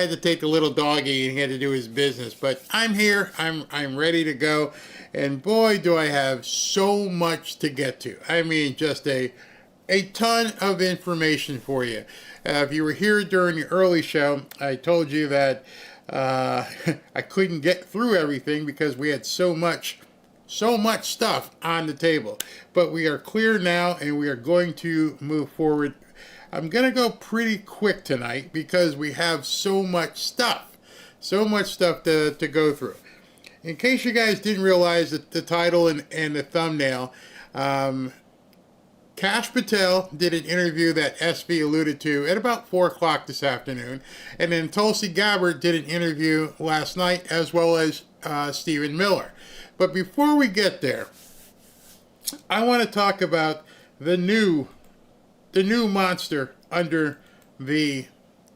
had to take the little doggy and he had to do his business, but I'm here. I'm ready to go, and boy, do I have so much to get to. I mean, just a ton of information for you. If you were here during the early show, I told you that I couldn't get through everything because we had so much stuff on the table. But we are clear now, and we are going to move forward. I'm going to go pretty quick tonight because we have so much stuff to go through. In case you guys didn't realize that the title and the thumbnail, Kash Patel did an interview that SV alluded to at about 4 o'clock this afternoon, and then Tulsi Gabbard did an interview last night, as well as Stephen Miller. But before we get there, I want to talk about the new monster under the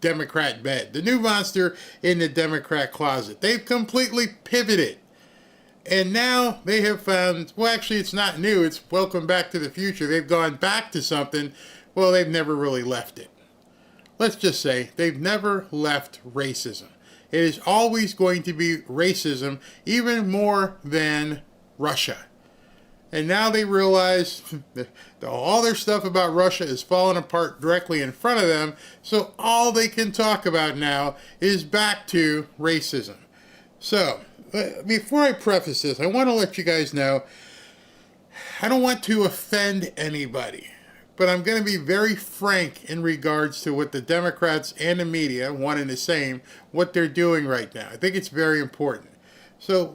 Democrat bed, the new monster in the Democrat closet. They've completely pivoted. And now they have found, well, actually, it's not new. It's welcome back to the future. They've gone back to something. Well, they've never really left it. Let's just say they've never left racism. It is always going to be racism, even more than Russia. And now they realize that all their stuff about Russia is falling apart directly in front of them. So all they can talk about now is back to racism. So before I preface this, I want to let you guys know, I don't want to offend anybody, but I'm going to be very frank in regards to what the Democrats and the media, one and the same, what they're doing right now. I think it's very important. So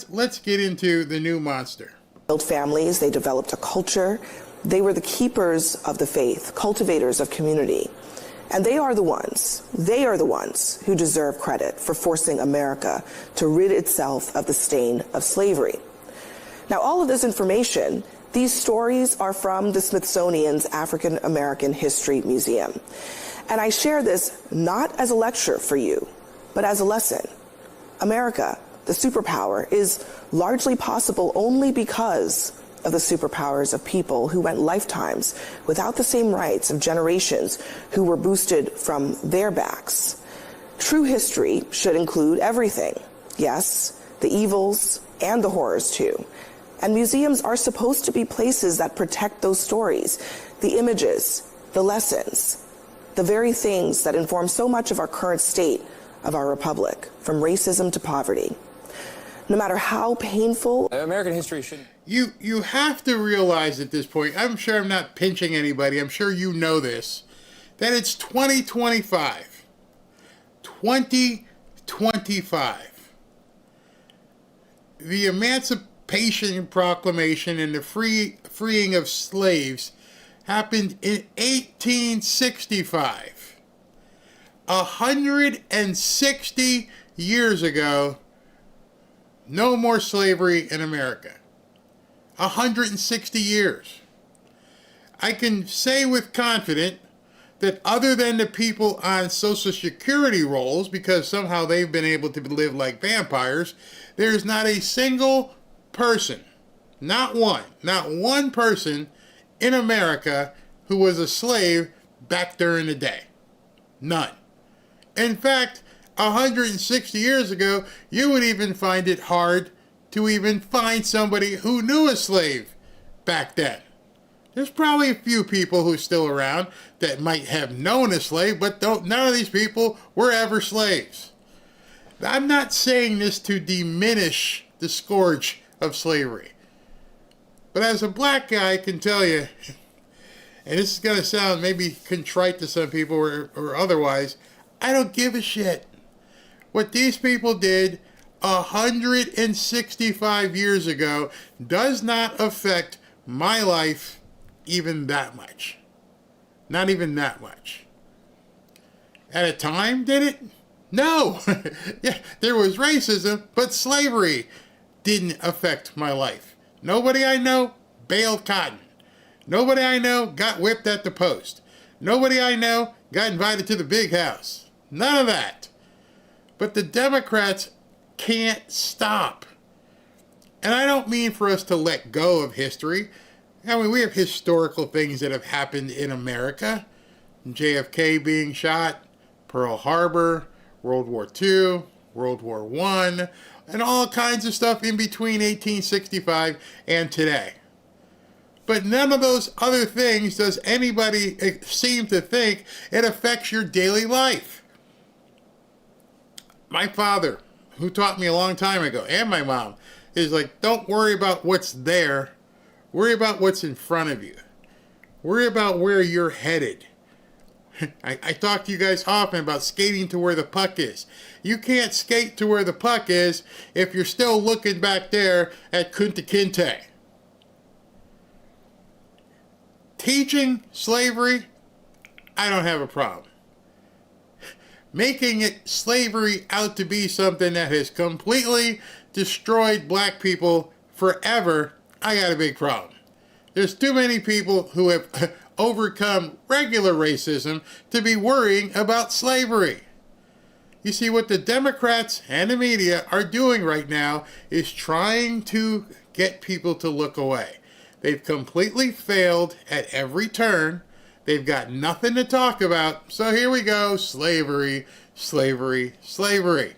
let's get into the new monster. Built families, they developed a culture. They were the keepers of the faith, cultivators of community. And they are the ones who deserve credit for forcing America to rid itself of the stain of slavery. Now, all of this information, these stories are from the Smithsonian's African American History Museum. And I share this not as a lecture for you, but as a lesson. America, the superpower, is largely possible only because of the superpowers of people who went lifetimes without the same rights of generations who were boosted from their backs. True history should include everything. Yes, the evils and the horrors too. And museums are supposed to be places that protect those stories, the images, the lessons, the very things that inform so much of our current state of our republic, from racism to poverty. No matter how painful American history should... You have to realize at this point, I'm sure I'm not pinching anybody, I'm sure you know this, that it's 2025. 2025. The Emancipation Proclamation and the freeing of slaves happened in 1865. 160 years ago, no more slavery in America. 160 years. I can say with confidence that other than the people on Social Security rolls, because somehow they've been able to live like vampires, there's not a single person, not one person in America who was a slave back during the day. None. In fact, 160 years ago, you would even find it hard to even find somebody who knew a slave back then. There's probably a few people who are still around that might have known a slave, but none of these people were ever slaves. I'm not saying this to diminish the scourge of slavery. But as a black guy, I can tell you, and this is going to sound maybe contrite to some people or otherwise, I don't give a shit. What these people did 165 years ago does not affect my life even that much. Not even that much. At a time, did it? No. Yeah, there was racism, but slavery didn't affect my life. Nobody I know baled cotton. Nobody I know got whipped at the post. Nobody I know got invited to the big house. None of that. But the Democrats can't stop. And I don't mean for us to let go of history. I mean, we have historical things that have happened in America. JFK being shot, Pearl Harbor, World War II, World War I, and all kinds of stuff in between 1865 and today. But none of those other things does anybody seem to think it affects your daily life. My father, who taught me a long time ago, and my mom, is like, don't worry about what's there. Worry about what's in front of you. Worry about where you're headed. I talk to you guys often about skating to where the puck is. You can't skate to where the puck is if you're still looking back there at Kunta Kinte. Teaching slavery, I don't have a problem. Making it slavery out to be something that has completely destroyed black people forever, I got a big problem. There's too many people who have overcome regular racism to be worrying about slavery. You see, what the Democrats and the media are doing right now is trying to get people to look away. They've completely failed at every turn. They've got nothing to talk about. So here we go, slavery, slavery, slavery.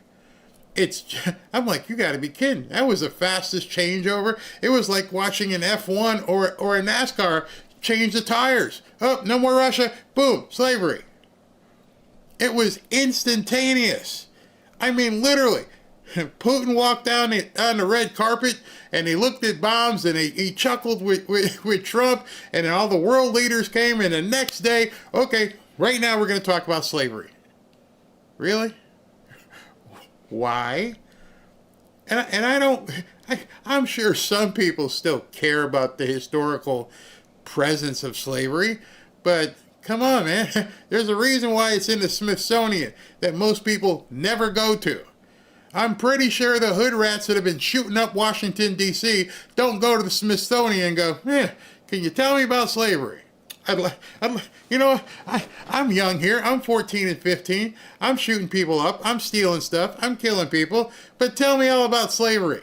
I'm like, you gotta be kidding. That was the fastest changeover. It was like watching an F1 or a NASCAR change the tires. Oh, no more Russia. Boom, slavery. It was instantaneous. I mean, literally. Putin walked down on the red carpet and he looked at bombs and he chuckled with Trump, and then all the world leaders came, and the next day, okay, right now we're going to talk about slavery. Really? Why? I'm sure some people still care about the historical presence of slavery, but come on, man. There's a reason why it's in the Smithsonian that most people never go to. I'm pretty sure the hood rats that have been shooting up Washington, D.C. don't go to the Smithsonian and go, can you tell me about slavery? I'm young here. I'm 14 and 15. I'm shooting people up. I'm stealing stuff. I'm killing people. But tell me all about slavery.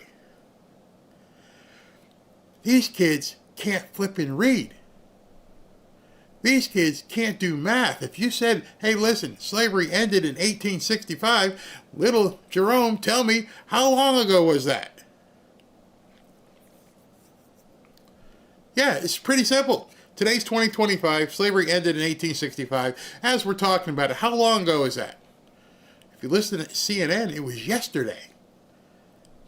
These kids can't flip and read. These kids can't do math. If you said, hey, listen, slavery ended in 1865, little Jerome, tell me, how long ago was that? Yeah, it's pretty simple. Today's 2025, slavery ended in 1865. As we're talking about it, how long ago is that? If you listen to CNN, it was yesterday.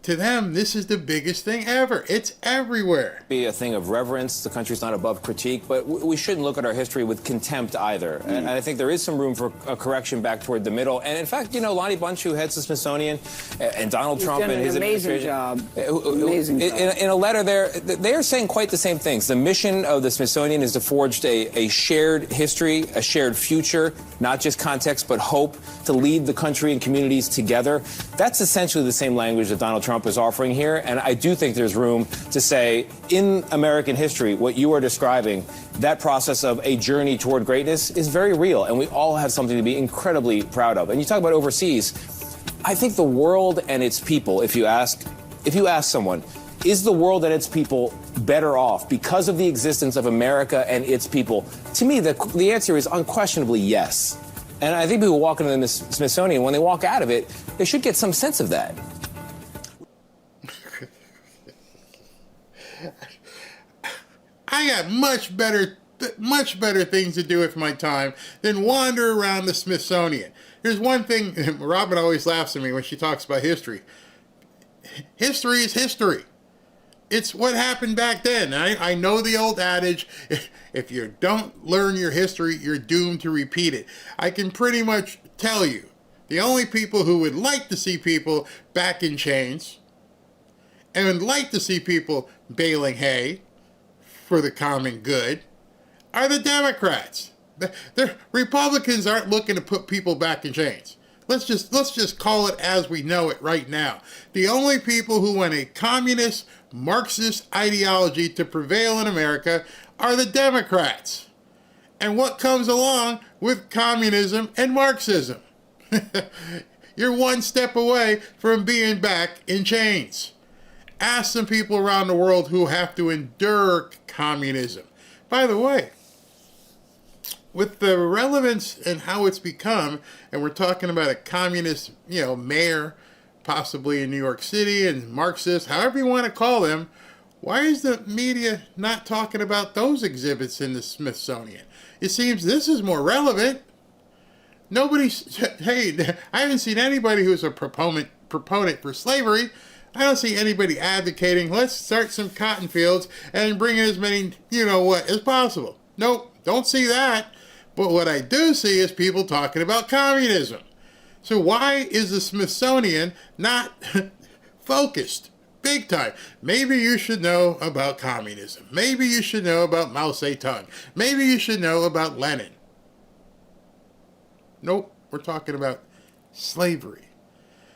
To them, this is the biggest thing ever. It's everywhere. Be a thing of reverence. The country's not above critique, but we shouldn't look at our history with contempt either. And I think there is some room for a correction back toward the middle. And in fact, Lonnie Bunch, who heads the Smithsonian, and Donald Trump and his administration, amazing job. In a letter there, they are saying quite the same things. The mission of the Smithsonian is to forge a shared history, a shared future, not just context, but hope, to lead the country and communities together. That's essentially the same language that Donald Trump is offering here, and I do think there's room to say, in American history, what you are describing, that process of a journey toward greatness is very real, and we all have something to be incredibly proud of. And you talk about overseas, I think the world and its people, if you ask someone, is the world and its people better off because of the existence of America and its people? To me, the answer is unquestionably yes. And I think people walk into the Smithsonian, when they walk out of it, they should get some sense of that. I got much better things to do with my time than wander around the Smithsonian. There's one thing, Robin always laughs at me when she talks about history. History is history. It's what happened back then. I know the old adage, if you don't learn your history, you're doomed to repeat it. I can pretty much tell you, the only people who would like to see people back in chains and would like to see people baling hay for the common good are the Democrats. The Republicans aren't looking to put people back in chains. Let's just call it as we know it right now. The only people who want a communist, Marxist ideology to prevail in America are the Democrats. And what comes along with communism and Marxism? You're one step away from being back in chains. Ask some people around the world who have to endure communism. By the way, with the relevance and how it's become, and we're talking about a communist, mayor, possibly in New York City, and Marxist, however you want to call them, why is the media not talking about those exhibits in the Smithsonian? It seems this is more relevant. Hey, I haven't seen anybody who's a proponent for slavery. I don't see anybody advocating, let's start some cotton fields and bring in as many, as possible. Nope, don't see that. But what I do see is people talking about communism. So why is the Smithsonian not focused big time? Maybe you should know about communism. Maybe you should know about Mao Zedong. Maybe you should know about Lenin. Nope, we're talking about slavery.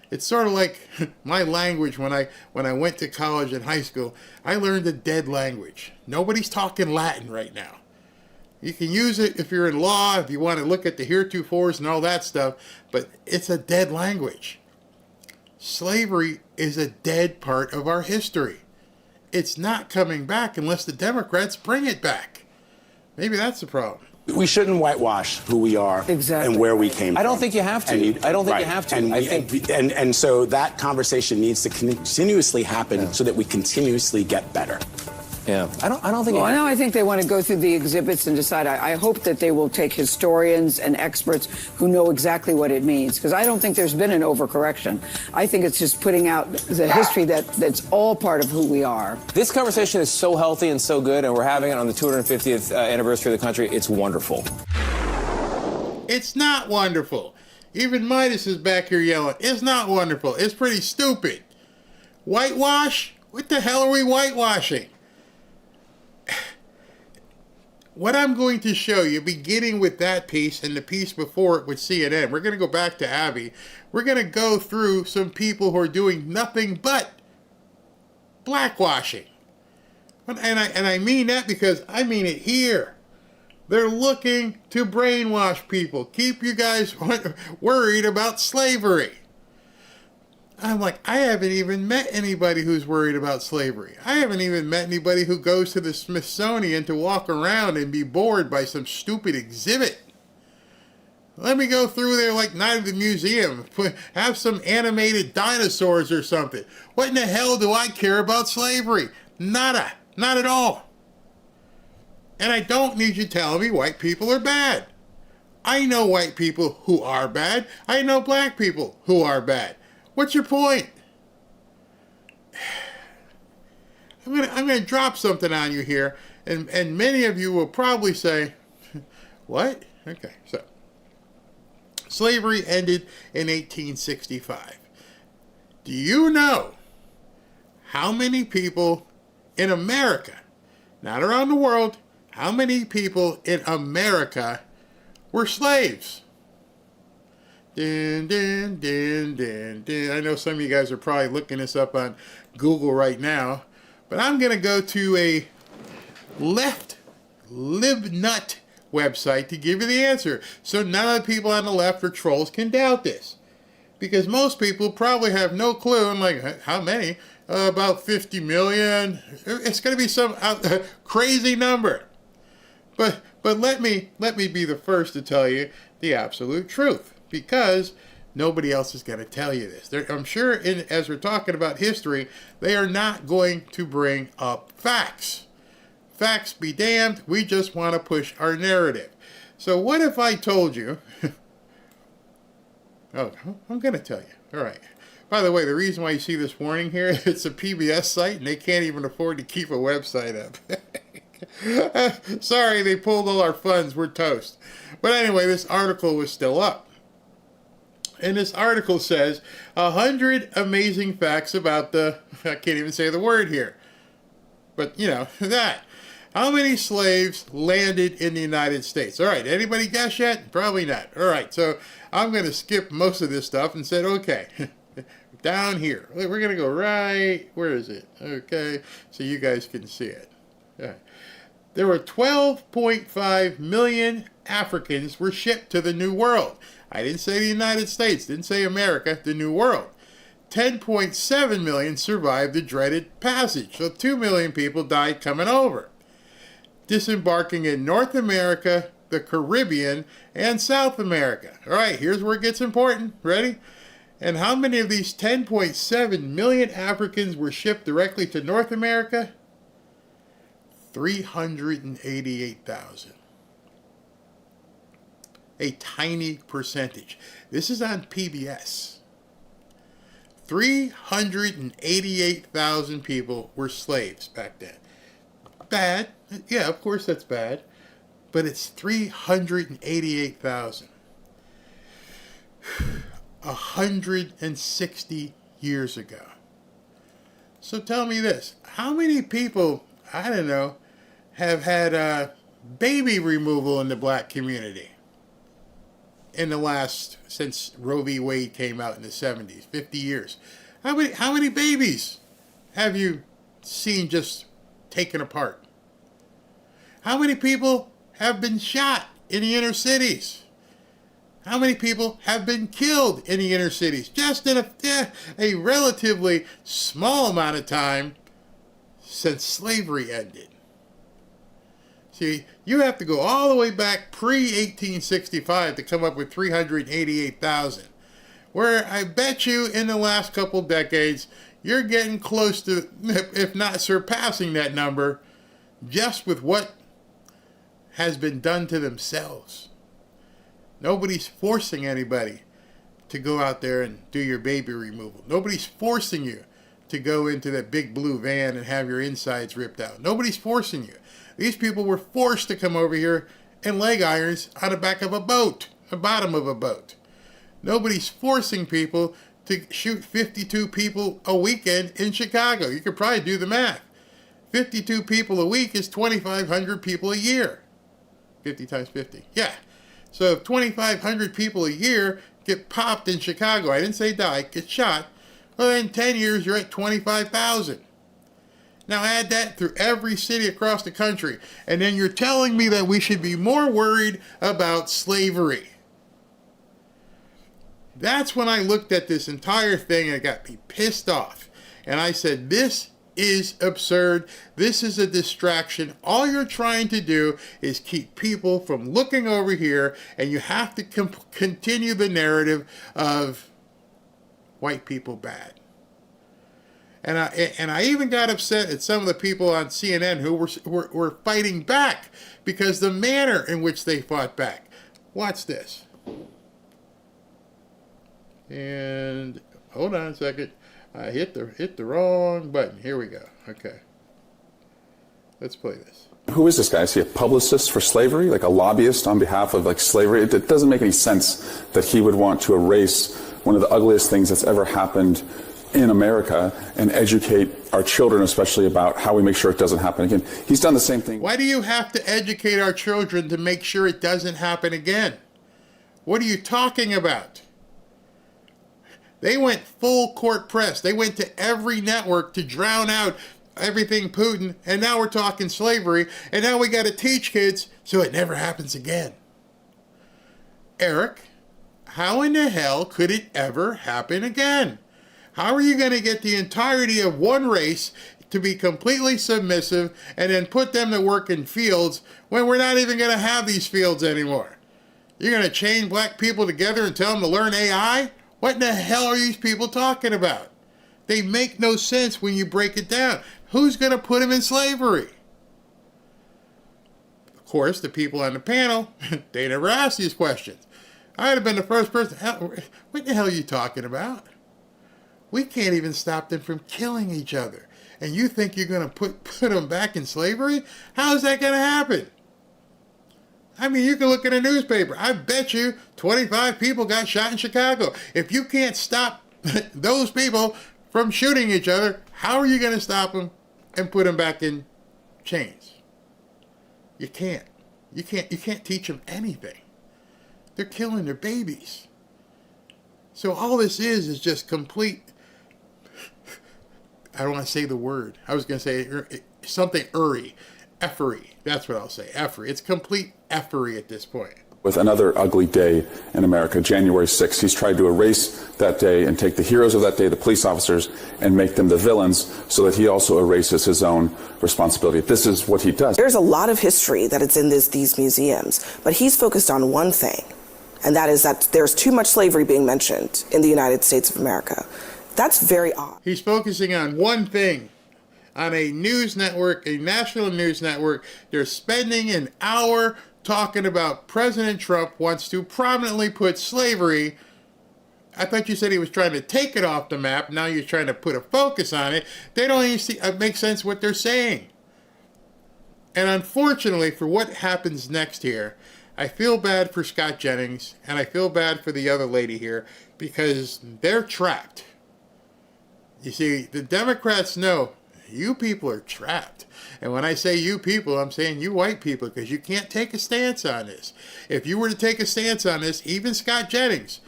It's sort of like my language when I went to college and high school. I learned a dead language. Nobody's talking Latin right now. You can use it if you're in law, if you want to look at the heretofores and all that stuff, but it's a dead language. Slavery is a dead part of our history. It's not coming back unless the Democrats bring it back. Maybe that's the problem. We shouldn't whitewash who we are and where we came from. I don't think you have to. I don't think you have to. And so that conversation needs to continuously happen so that we continuously get better. Yeah, I don't think. Well, I think they want to go through the exhibits and decide. I hope that they will take historians and experts who know exactly what it means, because I don't think there's been an overcorrection. I think it's just putting out the history that's all part of who we are. This conversation is so healthy and so good, and we're having it on the 250th anniversary of the country. It's wonderful. It's not wonderful. Even Midas is back here yelling. It's not wonderful. It's pretty stupid. Whitewash? What the hell are we whitewashing? What I'm going to show you, beginning with that piece and the piece before it with CNN, we're going to go back to Abby. We're going to go through some people who are doing nothing but blackwashing. And I mean that because I mean it here. They're looking to brainwash people, keep you guys worried about slavery. I'm like, I haven't even met anybody who's worried about slavery. I haven't even met anybody who goes to the Smithsonian to walk around and be bored by some stupid exhibit. Let me go through there like Night of the Museum, have some animated dinosaurs or something. What in the hell do I care about slavery? Nada. Not at all. And I don't need you telling me white people are bad. I know white people who are bad. I know black people who are bad. What's your point? I'm gonna drop something on you here, and many of you will probably say, what? Okay, so slavery ended in 1865. Do you know how many people in America, not around the world, how many people in America were slaves? Din, din, din, din, din. I know some of you guys are probably looking this up on Google right now, but I'm going to go to a left libnut website to give you the answer, so none of the people on the left or trolls can doubt this. Because most people probably have no clue. I'm like, how many? About 50 million. It's going to be some crazy number. But let me be the first to tell you the absolute truth, because nobody else is going to tell you this. I'm sure as we're talking about history, they are not going to bring up facts. Facts be damned, we just want to push our narrative. So what if I told you... Oh, I'm going to tell you. All right. By the way, the reason why you see this warning here, it's a PBS site, and they can't even afford to keep a website up. Sorry, they pulled all our funds. We're toast. But anyway, this article was still up. And this article says, 100 amazing facts about the... I can't even say the word here. But, that. How many slaves landed in the United States? All right, anybody guess yet? Probably not. All right, so I'm going to skip most of this stuff and said, okay, down here. We're going to go right, where is it? Okay, so you guys can see it. All right. There were 12.5 million Africans were shipped to the New World. I didn't say the United States, didn't say America, the New World. 10.7 million survived the dreaded passage, so 2 million people died coming over. Disembarking in North America the Caribbean, and South America. All right, here's where it gets important. Ready? And how many of these 10.7 million Africans were shipped directly to North America? 388,000. A tiny percentage. This is on PBS. 388,000 people were slaves back then. Bad. Yeah, of course that's bad. But it's 388,000. 160 years ago. So tell me this. How many people, I don't know, have had baby removal in the black community in the last, since Roe v. Wade came out in the 70s, 50 years? How many babies have you seen just taken apart? How many people have been shot in the inner cities? How many people have been killed in the inner cities just in a relatively small amount of time since slavery ended? See, you have to go all the way back pre-1865 to come up with 388,000. Where I bet you in the last couple decades, you're getting close to, if not surpassing that number, just with what has been done to themselves. Nobody's forcing anybody to go out there and do your baby removal. Nobody's forcing you to go into that big blue van and have your insides ripped out. Nobody's forcing you. These people were forced to come over here in leg irons on the back of a boat, the bottom of a boat. Nobody's forcing people to shoot 52 people a weekend in Chicago. You could probably do the math. 52 people a week is 2,500 people a year. 50 times 50. Yeah. So if 2,500 people a year get popped in Chicago, I didn't say die, get shot, well, in 10 years, you're at 25,000. Now add that through every city across the country, and then you're telling me that we should be more worried about slavery. That's when I looked at this entire thing and it got me pissed off. And I said, this is absurd. This is a distraction. All you're trying to do is keep people from looking over here, and you have to continue the narrative of white people bad. And I even got upset at some of the people on CNN who were fighting back because the manner in which they fought back. Watch this. And hold on a second. I hit the wrong button. Here we go. Okay. Let's play this. Who is this guy? Is he a publicist for slavery? Like a lobbyist on behalf of like slavery? It doesn't make any sense that he would want to erase one of the ugliest things that's ever happened in America and educate our children, especially about how we make sure it doesn't happen again. He's done the same thing. Why do you have to educate our children to make sure it doesn't happen again? What are you talking about? They went full court press. They went to every network to drown out everything Putin, and now we're talking slavery, and now we got to teach kids so it never happens again. Eric, how in the hell could it ever happen again? How are you going to get the entirety of one race to be completely submissive and then put them to work in fields when we're not even going to have these fields anymore? You're going to chain black people together and tell them to learn AI? What in the hell are these people talking about? They make no sense when you break it down. Who's going to put them in slavery? Of course, the people on the panel, they never asked these questions. I'd have been the first person. What the hell are you talking about? We can't even stop them from killing each other. And you think you're going to put them back in slavery? How is that going to happen? I mean, you can look at a newspaper. I bet you 25 people got shot in Chicago. If you can't stop those people from shooting each other, how are you going to stop them and put them back in chains? You can't. You can't teach them anything. They're killing their babies. So all this is just complete, I don't want to say the word. I was going to say something effery. That's what I'll say, effery. It's complete effery at this point. with another ugly day in America, January 6th. He's tried to erase that day and take the heroes of that day, the police officers, and make them the villains so that he also erases his own responsibility. This is what he does. There's a lot of history that it's in these museums, but he's focused on one thing, and that is that there's too much slavery being mentioned in the United States of America. That's very odd. He's focusing on one thing. On a news network, a national news network, they're spending an hour talking about President Trump wants to prominently put slavery. I thought you said he was trying to take it off the map. Now you're trying to put a focus on it. They don't even see, make sense what they're saying. And unfortunately, for what happens next here, I feel bad for Scott Jennings, and I feel bad for the other lady here, because they're trapped. You see, the Democrats know you people are trapped. And when I say you people, I'm saying you white people, because you can't take a stance on this. If you were to take a stance on this, even Scott Jennings,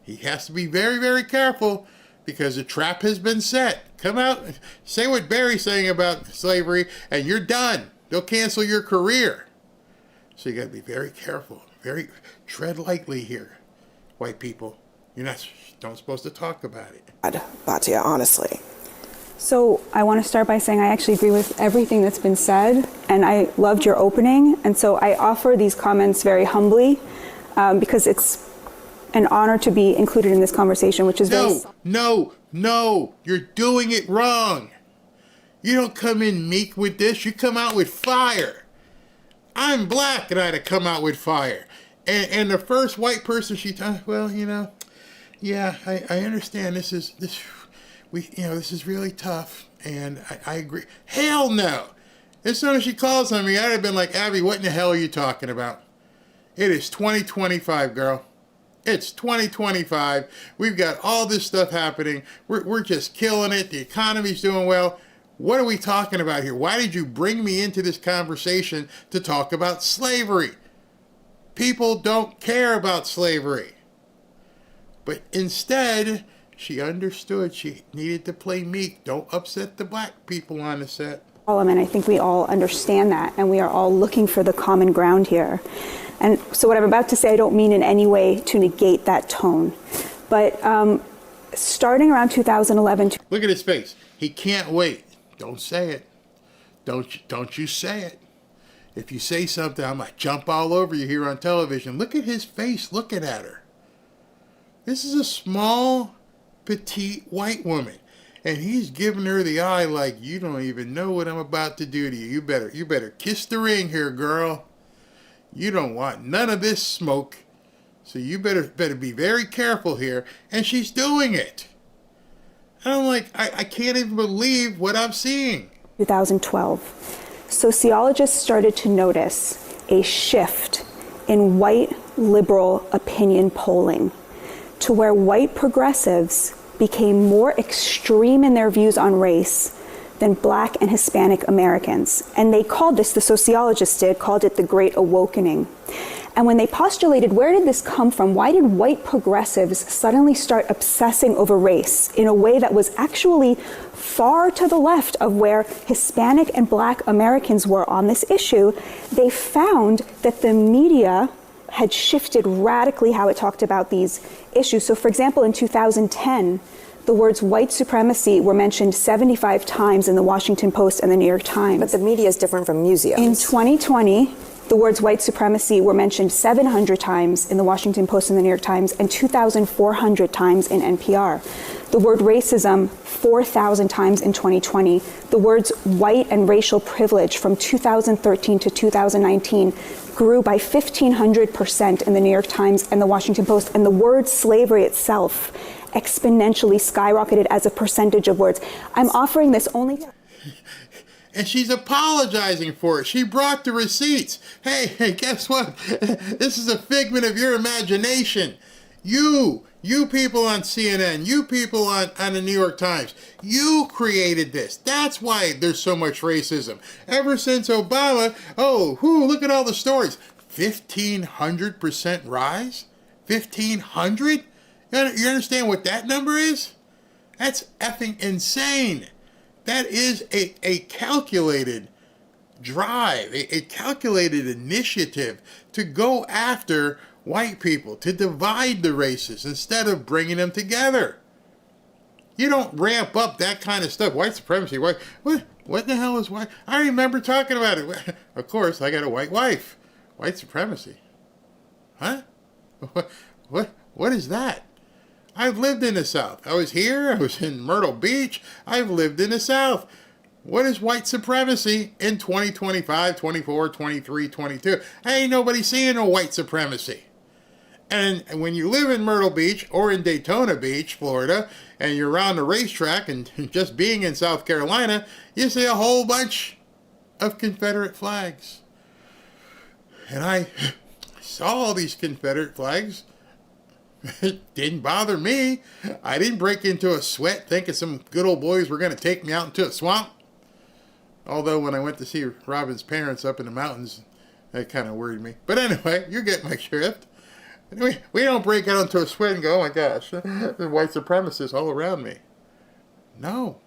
he has to be very, very careful, because the trap has been set. Come out, say what Barry's saying about slavery, and you're done. They'll cancel your career. So you got to be very careful. Tread lightly here, white people. You're don't supposed to talk about it. Batia, honestly. So I want to start by saying I actually agree with everything that's been said, and I loved your opening. And so I offer these comments very humbly because it's an honor to be included in this conversation, which is No, you're doing it wrong. You don't come in meek with this. You come out with fire. I'm black, and I'd have come out with fire. And the first white person well, yeah, I understand this is really tough, and I agree. Hell no! As soon as she calls on me, I'd have been like, Abby, what in the hell are you talking about? It is 2025, girl. It's 2025. We've got all this stuff happening. We're just killing it. The economy's doing well. What are we talking about here? Why did you bring me into this conversation to talk about slavery? People don't care about slavery. But instead, she understood she needed to play meek. Don't upset the black people on the set. And I think we all understand that, and we are all looking for the common ground here. And so what I'm about to say, I don't mean in any way to negate that tone. But starting around 2011... Look at his face. He can't wait. Don't say it. Don't you say it. If you say something, I might jump all over you here on television. Look at his face looking at her. This is a small, petite white woman. And he's giving her the eye like, you don't even know what I'm about to do to you. You better kiss the ring here, girl. You don't want none of this smoke. So you better be very careful here. And she's doing it. And I'm like, I can't even believe what I'm seeing. 2012, sociologists started to notice a shift in white liberal opinion polling to where white progressives became more extreme in their views on race than Black and Hispanic Americans. And they called this, the sociologists called it the Great Awakening. And when they postulated, where did this come from? Why did white progressives suddenly start obsessing over race in a way that was actually far to the left of where Hispanic and Black Americans were on this issue? They found that the media had shifted radically how it talked about these issues. So for example, in 2010, the words white supremacy were mentioned 75 times in the Washington Post and the New York Times. But the media is different from museums. In 2020, the words white supremacy were mentioned 700 times in the Washington Post and the New York Times and 2,400 times in NPR. The word racism 4,000 times in 2020. The words white and racial privilege from 2013 to 2019 grew by 1,500% in the New York Times and the Washington Post. And the word slavery itself exponentially skyrocketed as a percentage of words. I'm offering this only... And she's apologizing for it. She brought the receipts. Hey, guess what? This is a figment of your imagination. You people on CNN, you people on the New York Times, you created this. That's why there's so much racism. Ever since Obama, look at all the stories. 1,500% rise? 1,500? You understand what that number is? That's effing insane. That is a calculated drive, a calculated initiative to go after white people, to divide the races instead of bringing them together. You don't ramp up that kind of stuff. White supremacy, what the hell is white? I remember talking about it. Of course, I got a white wife. White supremacy. Huh? What is that? I've lived in the South. I was here. I was in Myrtle Beach. I've lived in the South. What is white supremacy in 2025, 24, 23, 22? Ain't nobody seeing no white supremacy. And when you live in Myrtle Beach or in Daytona Beach, Florida, and you're around the racetrack and just being in South Carolina, you see a whole bunch of Confederate flags. And I saw all these Confederate flags. It didn't bother me. I didn't break into a sweat thinking some good old boys were going to take me out into a swamp. Although when I went to see Robin's parents up in the mountains, that kind of worried me. But anyway, you get my drift. We don't break out into a sweat and go, oh my gosh, there's white supremacists all around me. No.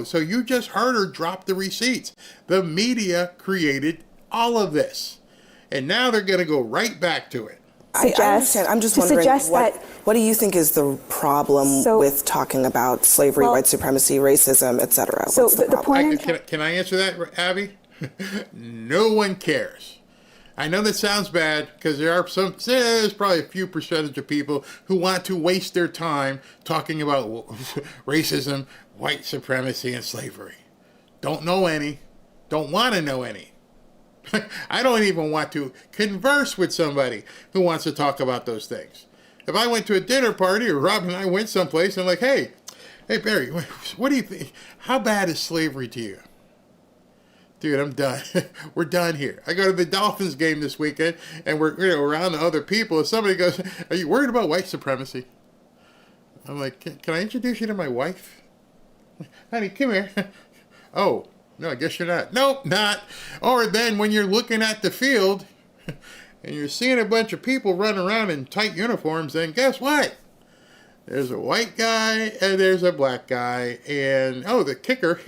So you just heard her drop the receipts. The media created all of this. And now they're going to go right back to it. I understand. I'm just wondering, what do you think is the problem with talking about slavery, white supremacy, racism, etc.? So the point... Can I answer that, Abby? No one cares. I know that sounds bad because there's probably a few percentage of people who want to waste their time talking about racism, white supremacy, and slavery. Don't know any. Don't want to know any. I don't even want to converse with somebody who wants to talk about those things. If I went to a dinner party or Rob and I went someplace and I'm like, hey Barry, what do you think? How bad is slavery to you? Dude, I'm done. We're done here. I go to the Dolphins game this weekend and we're around the other people and somebody goes, are you worried about white supremacy? I'm like, can I introduce you to my wife? Honey, come here. Oh. No, I guess you're not. Nope, not. Or then when you're looking at the field and you're seeing a bunch of people running around in tight uniforms, then guess what? There's a white guy and there's a black guy. And, the kicker,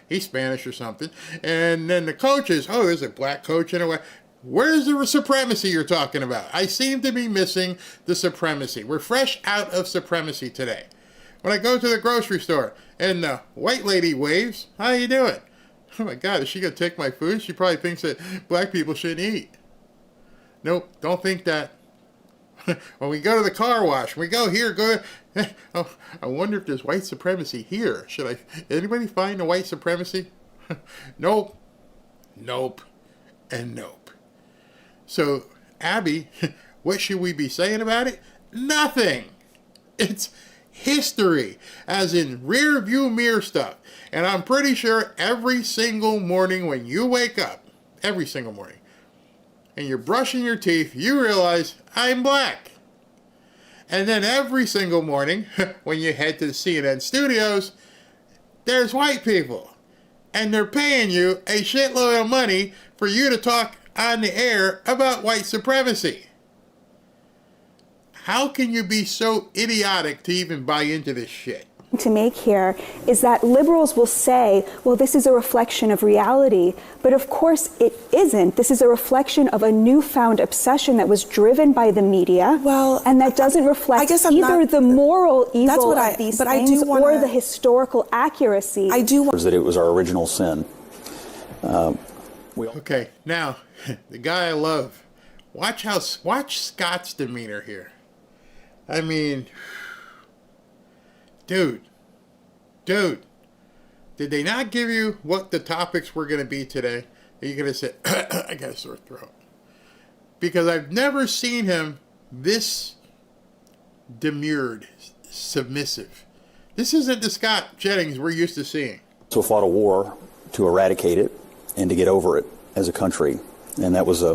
he's Spanish or something. And then the coaches, there's a black coach and a white. Where's the supremacy you're talking about? I seem to be missing the supremacy. We're fresh out of supremacy today. When I go to the grocery store and the white lady waves, how you doing? Oh my God, is she going to take my food? She probably thinks that black people shouldn't eat. Nope, don't think that. When we go to the car wash, we go here, I wonder if there's white supremacy here. Anybody find the white supremacy? Nope, and nope. So, Abby, what should we be saying about it? Nothing. It's history, as in rear view mirror stuff. And I'm pretty sure every single morning when you wake up, every single morning, and you're brushing your teeth, you realize I'm black. And then every single morning when you head to the CNN studios, there's white people. And they're paying you a shitload of money for you to talk on the air about white supremacy. How can you be so idiotic to even buy into this shit? To make here is that liberals will say, well, this is a reflection of reality, but of course it isn't. This is a reflection of a newfound obsession that was driven by the media, and that doesn't reflect either the moral evil of these things or the historical accuracy. That it was our original sin. Okay, now, the guy I love, watch Scott's demeanor here. I mean, dude, did they not give you what the topics were going to be today? Are you going to say, I got a sore throat? Because I've never seen him this demurred, submissive. This isn't the Scott Jennings we're used to seeing. So fought a war to eradicate it and to get over it as a country. And that was a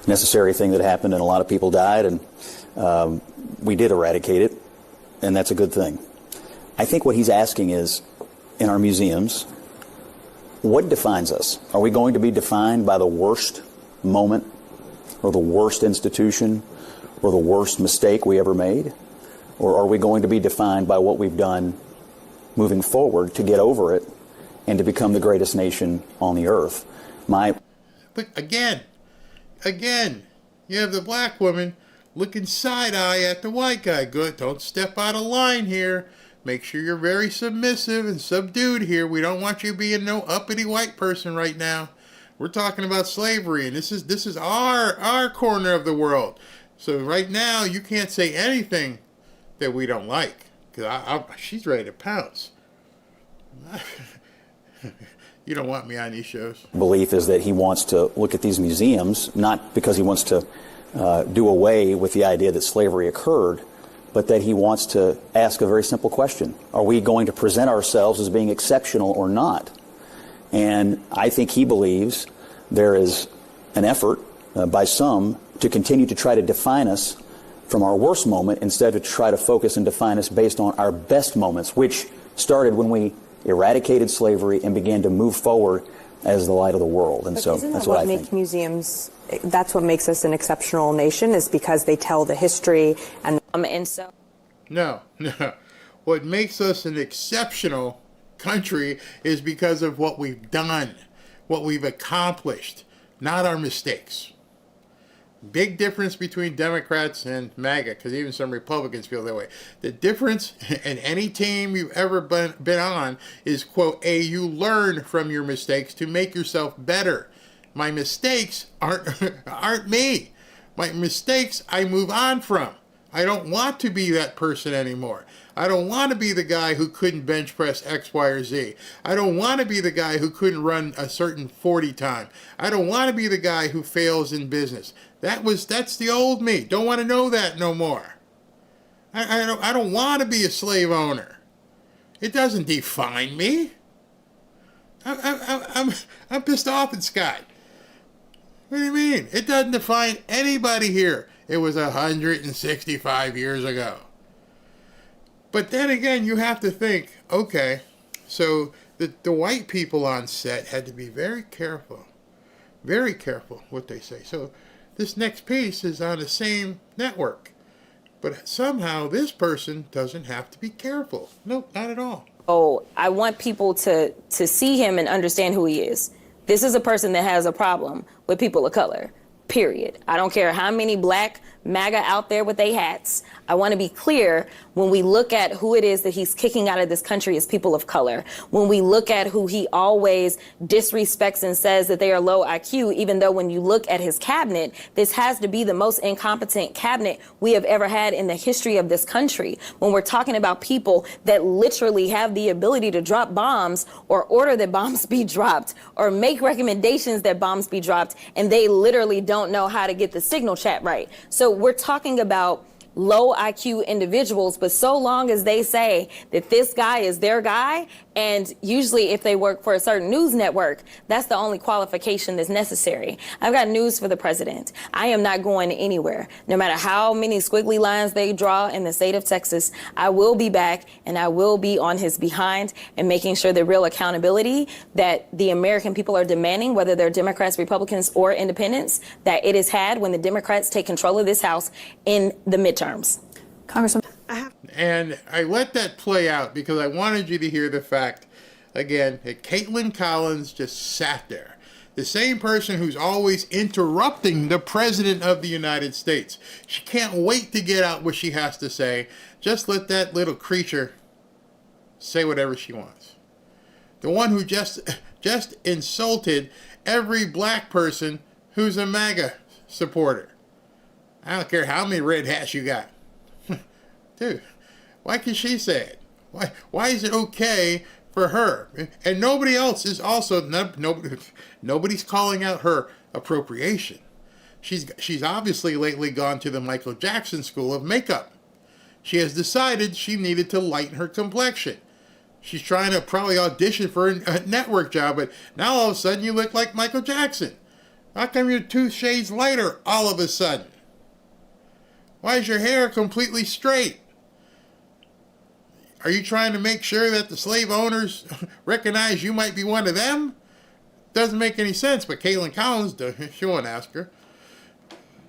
necessary thing that happened, and a lot of people died, and we did eradicate it, and that's a good thing. I think what he's asking is, in our museums, what defines us? Are we going to be defined by the worst moment or the worst institution or the worst mistake we ever made? Or are we going to be defined by what we've done moving forward to get over it and to become the greatest nation on the earth. But again, you have the black woman looking side-eye at the white guy. Good, don't step out of line here. Make sure you're very submissive and subdued here. We don't want you being no uppity white person right now. We're talking about slavery, and this is our corner of the world. So right now, you can't say anything that we don't like, because she's ready to pounce. You don't want me on these shows. Belief is that he wants to look at these museums, not because he wants to do away with the idea that slavery occurred, but that he wants to ask a very simple question. Are we going to present ourselves as being exceptional or not? And I think he believes there is an effort by some to continue to try to define us from our worst moment instead of to try to focus and define us based on our best moments, which started when we eradicated slavery and began to move forward as the light of the world. And so that's what I think. Museums, that's what makes us an exceptional nation, is because they tell the history and so. No. What makes us an exceptional country is because of what we've done, what we've accomplished, not our mistakes. Big difference between Democrats and MAGA, because even some Republicans feel that way. The difference in any team you've ever been on is, quote, you learn from your mistakes to make yourself better. My mistakes aren't me. My mistakes I move on from. I don't want to be that person anymore. I don't want to be the guy who couldn't bench press X, Y, or Z. I don't want to be the guy who couldn't run a certain 40 time. I don't want to be the guy who fails in business. That's the old me. Don't want to know that no more. I don't want to be a slave owner. It doesn't define me. I'm pissed off at Scott. What do you mean? It doesn't define anybody here. It was 165 years ago. But then again, you have to think, okay, so the white people on set had to be very careful what they say. So this next piece is on the same network, but somehow this person doesn't have to be careful. Nope, not at all. Oh, I want people to see him and understand who he is. This is a person that has a problem with people of color, period. I don't care how many black MAGA out there with their hats. I want to be clear, when we look at who it is that he's kicking out of this country as people of color, when we look at who he always disrespects and says that they are low IQ, even though when you look at his cabinet, this has to be the most incompetent cabinet we have ever had in the history of this country. When we're talking about people that literally have the ability to drop bombs or order that bombs be dropped or make recommendations that bombs be dropped, and they literally don't know how to get the signal chat right. So we're talking about low IQ individuals, but so long as they say that this guy is their guy, and usually if they work for a certain news network, that's the only qualification that's necessary. I've got news for the president. I am not going anywhere. No matter how many squiggly lines they draw in the state of Texas, I will be back and I will be on his behind and making sure the real accountability that the American people are demanding, whether they're Democrats, Republicans, or independents, that it is had when the Democrats take control of this House in the midterms. Congressman. And I let that play out because I wanted you to hear the fact, again, that Caitlin Collins just sat there. The same person who's always interrupting the President of the United States. She can't wait to get out what she has to say. Just let that little creature say whatever she wants. The one who just insulted every black person who's a MAGA supporter. I don't care how many red hats you got. Dude, why can she say it? Why is it okay for her? And nobody else is also, nobody's calling out her appropriation. She's obviously lately gone to the Michael Jackson School of Makeup. She has decided she needed to lighten her complexion. She's trying to probably audition for a network job, but now all of a sudden you look like Michael Jackson. How come you're 2 shades lighter all of a sudden? Why is your hair completely straight? Are you trying to make sure that the slave owners recognize you might be one of them? Doesn't make any sense, but Caitlin Collins does. She won't ask her.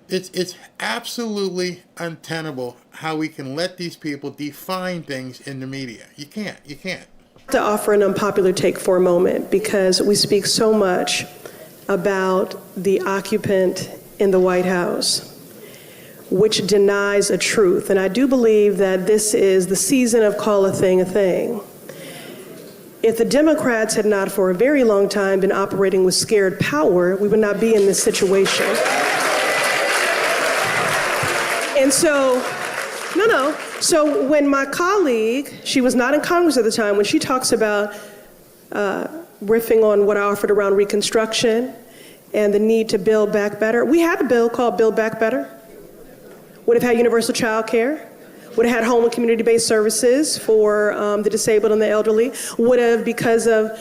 It's absolutely untenable how we can let these people define things in the media. You can't. To offer an unpopular take for a moment, because we speak so much about the occupant in the White House, which denies a truth. And I do believe that this is the season of call a thing a thing. If the Democrats had not for a very long time been operating with scared power, we would not be in this situation. And so, so when my colleague, she was not in Congress at the time, when she talks about riffing on what I offered around Reconstruction and the need to build back better, we had a bill called Build Back Better. Would have had universal child care, would have had home and community-based services for the disabled and the elderly, would have, because of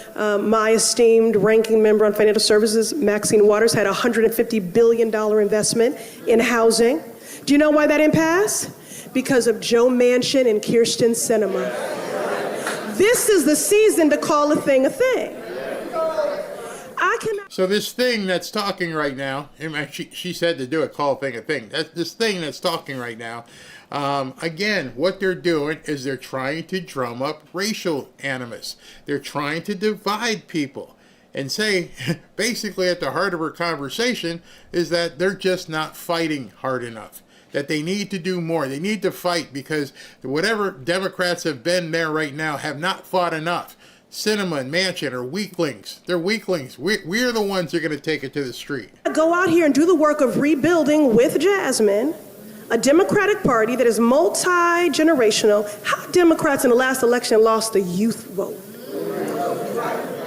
my esteemed ranking member on financial services, Maxine Waters, had a $150 billion investment in housing. Do you know why that didn't pass? Because of Joe Manchin and Kyrsten Sinema. This is the season to call a thing a thing. So this thing that's talking right now, she said to do it, call a thing a thing. This thing that's talking right now, again, what they're doing is they're trying to drum up racial animus. They're trying to divide people and say, basically at the heart of her conversation is that they're just not fighting hard enough, that they need to do more. They need to fight because whatever Democrats have been there right now have not fought enough. Sinema and Manchin are weaklings. They're weaklings. We're the ones that are going to take it to the street. Go out here and do the work of rebuilding with Jasmine a Democratic Party that is multi-generational. How Democrats in the last election lost the youth vote?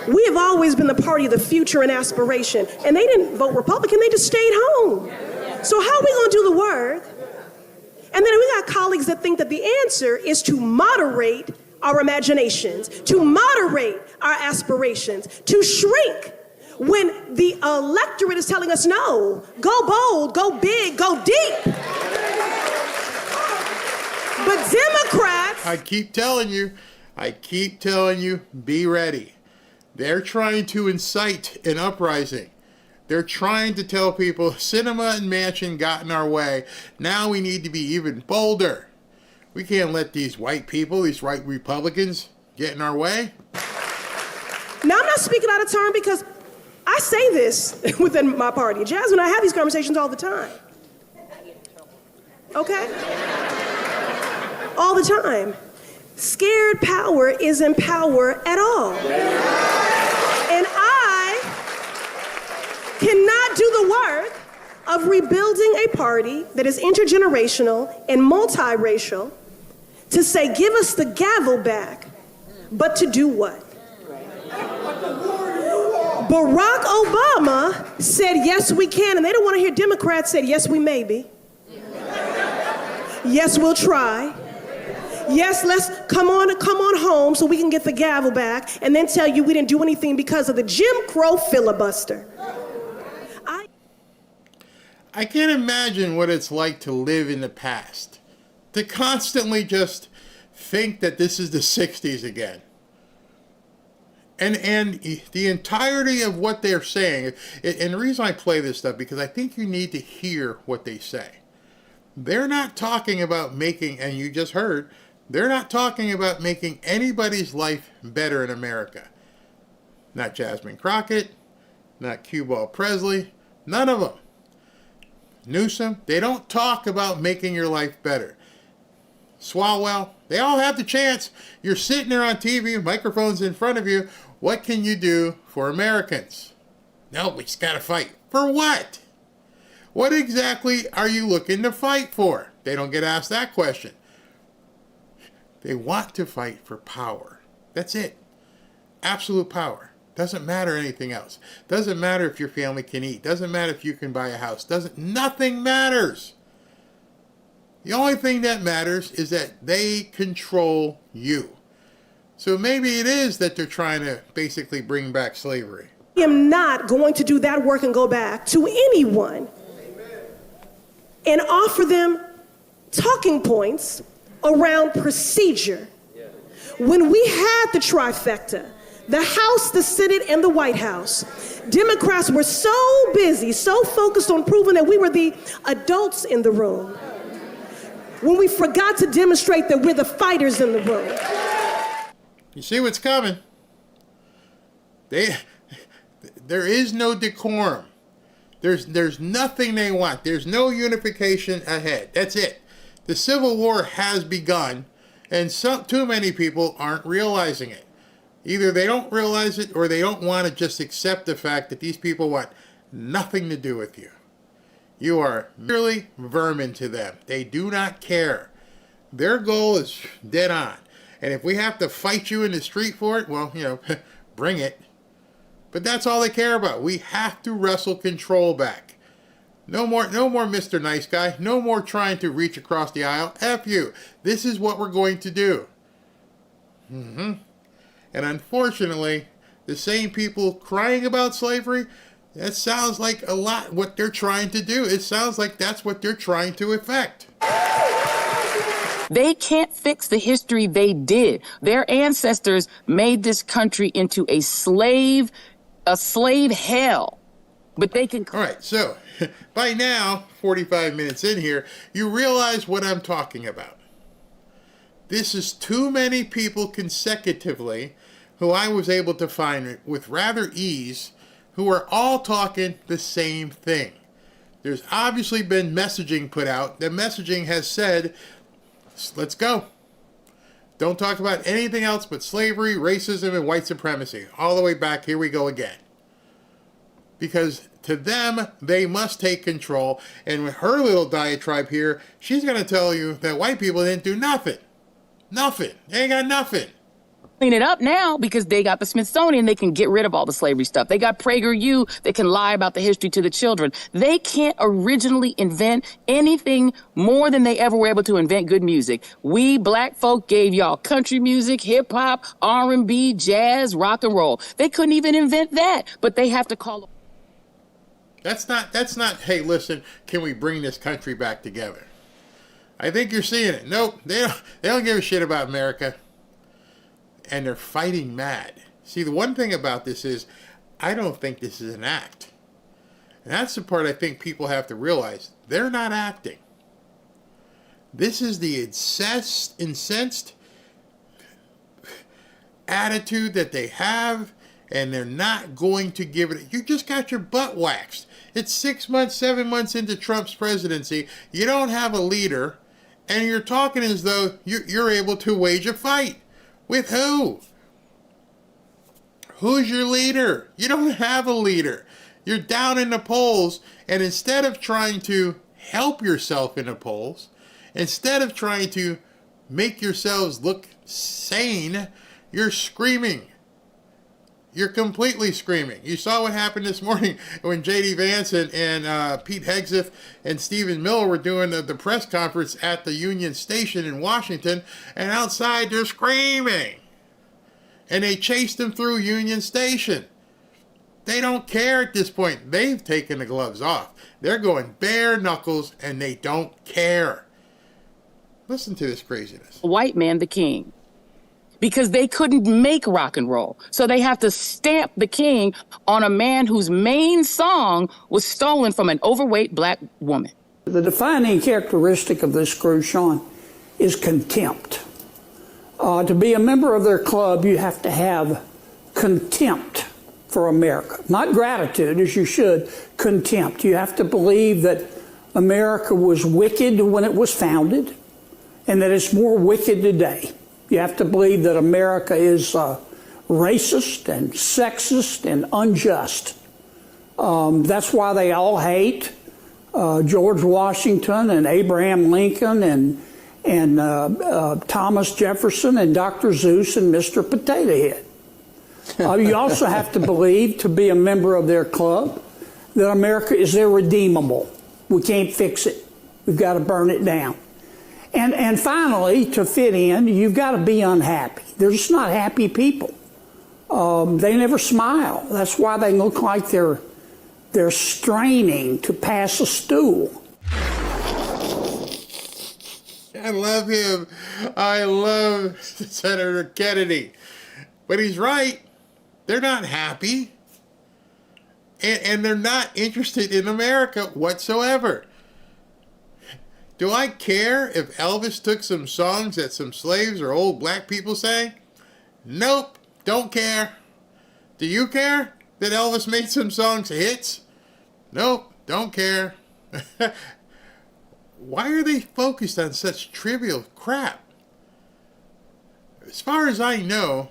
We have always been the party of the future and aspiration, and they didn't vote Republican, they just stayed home. So how are we going to do the work? And then we got colleagues that think that the answer is to moderate our imaginations, to moderate our aspirations, to shrink when the electorate is telling us no, go bold, go big, go deep. But Democrats... I keep telling you, be ready. They're trying to incite an uprising. They're trying to tell people, Sinema and Manchin got in our way. Now we need to be even bolder. We can't let these white people, these white Republicans, get in our way. Now, I'm not speaking out of turn because I say this within my party. Jasmine and I have these conversations all the time. Okay? All the time. Scared power isn't power at all. And I cannot do the work of rebuilding a party that is intergenerational and multiracial to say, give us the gavel back, but to do what? Barack Obama said, yes, we can, and they don't want to hear Democrats say, yes, we may be. Yes, we'll try. Yes, let's come on home so we can get the gavel back and then tell you we didn't do anything because of the Jim Crow filibuster. I can't imagine what it's like to live in the past, to constantly just think that this is the 60s again. And the entirety of what they're saying, and the reason I play this stuff, because I think you need to hear what they say. They're not talking about making, and you just heard, they're not talking about making anybody's life better in America. Not Jasmine Crockett, not Q-Ball Presley, none of them. Newsom, they don't talk about making your life better. Swalwell, they all have the chance. You're sitting there on TV, microphones in front of you. What can you do for Americans? No, we just got to fight. For what? What exactly are you looking to fight for? They don't get asked that question. They want to fight for power. That's it. Absolute power. Doesn't matter anything else. Doesn't matter if your family can eat. Doesn't matter if you can buy a house. Nothing matters. The only thing that matters is that they control you. So maybe it is that they're trying to basically bring back slavery. I am not going to do that work and go back to anyone and offer them talking points around procedure. When we had the trifecta, the House, the Senate, and the White House, Democrats were so busy, so focused on proving that we were the adults in the room, when we forgot to demonstrate that we're the fighters in the room. You see what's coming. There is no decorum. There's nothing they want. There's no unification ahead. That's it. The Civil War has begun, and too many people aren't realizing it. Either they don't realize it or they don't want to just accept the fact that these people want nothing to do with you. You are merely vermin to them. They do not care. Their goal is dead on. And if we have to fight you in the street for it, well, bring it. But that's all they care about. We have to wrestle control back. No more Mr. Nice Guy. No more trying to reach across the aisle. F you. This is what we're going to do. And unfortunately, the same people crying about slavery, that sounds like a lot what they're trying to do. It sounds like that's what they're trying to effect. They can't fix the history they did. Their ancestors made this country into a slave hell. But they can... All right, so by now, 45 minutes in here, you realize what I'm talking about. This is too many people consecutively who I was able to find with rather ease who are all talking the same thing. There's obviously been messaging put out. The messaging has said, let's go. Don't talk about anything else but slavery, racism, and white supremacy. All the way back, here we go again. Because to them, they must take control. And with her little diatribe here, she's going to tell you that white people didn't do nothing. Nothing. They ain't got nothing. Clean it up now because they got the Smithsonian. They can get rid of all the slavery stuff. They got PragerU. They can lie about the history to the children. They can't originally invent anything more than they ever were able to invent good music. We black folk gave y'all country music, hip hop, R&B, jazz, rock and roll. They couldn't even invent that, but they have to call. That's not, hey, listen, can we bring this country back together? I think you're seeing it. Nope, they don't give a shit about America. And they're fighting mad. See, the one thing about this is, I don't think this is an act. And that's the part I think people have to realize. They're not acting. This is the incensed attitude that they have, and they're not going to give it. You just got your butt waxed. It's 6 months, 7 months into Trump's presidency. You don't have a leader, and you're talking as though you're able to wage a fight. With who? Who's your leader? You don't have a leader. You're down in the polls, and instead of trying to help yourself in the polls, instead of trying to make yourselves look sane, you're screaming. You're completely screaming. You saw what happened this morning when J.D. Vance and Pete Hegseth and Stephen Miller were doing the press conference at the Union Station in Washington, and outside they're screaming. And they chased them through Union Station. They don't care at this point. They've taken the gloves off. They're going bare knuckles, and they don't care. Listen to this craziness. White man, the king. Because they couldn't make rock and roll. So they have to stamp the king on a man whose main song was stolen from an overweight black woman. The defining characteristic of this crew, Sean, is contempt. To be a member of their club, you have to have contempt for America. Not gratitude, as you should, contempt. You have to believe that America was wicked when it was founded and that it's more wicked today. You have to believe that America is racist and sexist and unjust. That's why they all hate George Washington and Abraham Lincoln and Thomas Jefferson and Dr. Seuss and Mr. Potato Head. You also have to believe, to be a member of their club, that America is irredeemable. We can't fix it. We've got to burn it down. And finally, to fit in, you've got to be unhappy. They're just not happy people. They never smile. That's why they look like they're straining to pass a stool. I love him. I love Senator Kennedy. But he's right. They're not happy. And they're not interested in America whatsoever. Do I care if Elvis took some songs that some slaves or old black people sang? Nope, don't care. Do you care that Elvis made some songs hits? Nope, don't care. Why are they focused on such trivial crap? As far as I know,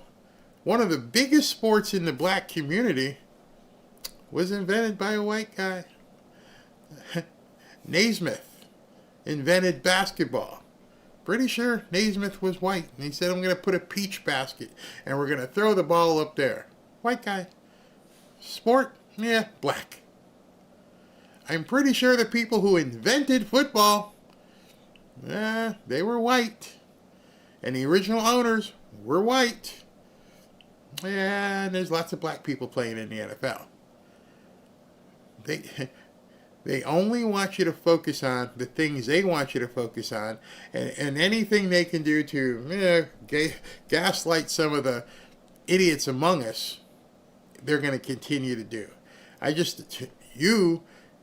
one of the biggest sports in the black community was invented by a white guy. Naismith invented basketball. Pretty sure Naismith was white. And he said, I'm going to put a peach basket and we're going to throw the ball up there. White guy. Sport? Yeah, black. I'm pretty sure the people who invented football, they were white. And the original owners were white. Yeah, and there's lots of black people playing in the NFL. They only want you to focus on the things they want you to focus on, and anything they can do to gaslight some of the idiots among us, they're going to continue to do.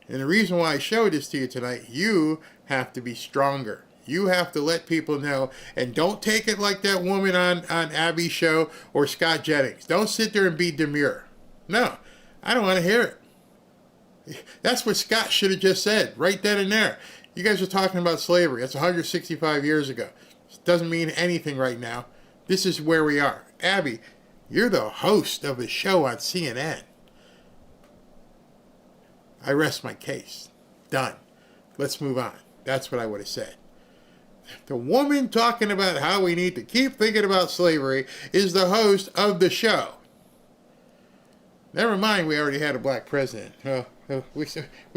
And the reason why I showed this to you tonight, you have to be stronger. You have to let people know, and don't take it like that woman on Abby's show or Scott Jennings. Don't sit there and be demure. No, I don't want to hear it. That's what Scott should have just said right then and there. You guys are talking about slavery. That's 165 years ago. It doesn't mean anything right now. This is where we are. Abby, you're the host of a show on CNN. I rest my case. Done. Let's move on. That's what I would have said. The woman talking about how we need to keep thinking about slavery is the host of the show. Never mind, we already had a black president. Well, we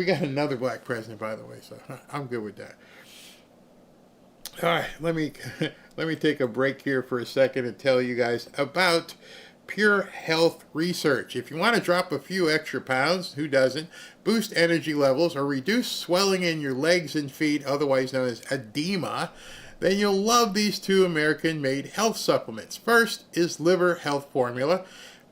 got another black president, by the way, so I'm good with that. All right, let me take a break here for a second and tell you guys about Pure Health Research. If you want to drop a few extra pounds, who doesn't, boost energy levels, or reduce swelling in your legs and feet, otherwise known as edema, then you'll love these two American-made health supplements. First is Liver Health Formula.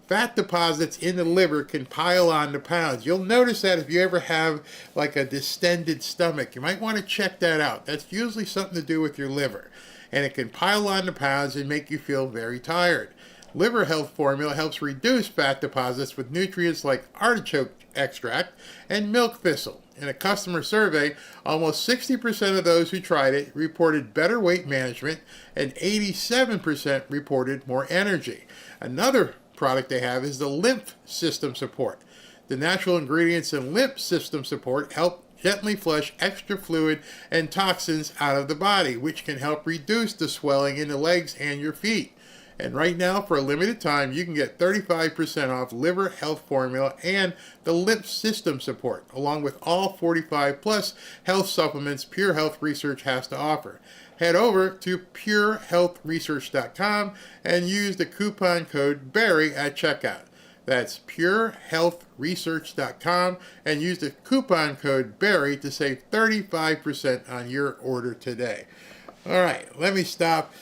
Fat deposits in the liver can pile on to pounds. You'll notice that if you ever have like a distended stomach, you might want to check that out. That's usually something to do with your liver. And it can pile on to pounds and make you feel very tired. Liver Health Formula helps reduce fat deposits with nutrients like artichoke extract and milk thistle. In a customer survey, almost 60% of those who tried it reported better weight management and 87% reported more energy. Another product they have is the lymph system support. The natural ingredients in lymph system support help gently flush extra fluid and toxins out of the body, which can help reduce the swelling in the legs and your feet. And right now, for a limited time, you can get 35% off Liver Health Formula and the lymph system support, along with all 45 plus health supplements Pure Health Research has to offer. Head over to purehealthresearch.com and use the coupon code BARRY at checkout. That's purehealthresearch.com and use the coupon code BARRY to save 35% on your order today. All right, let me stop.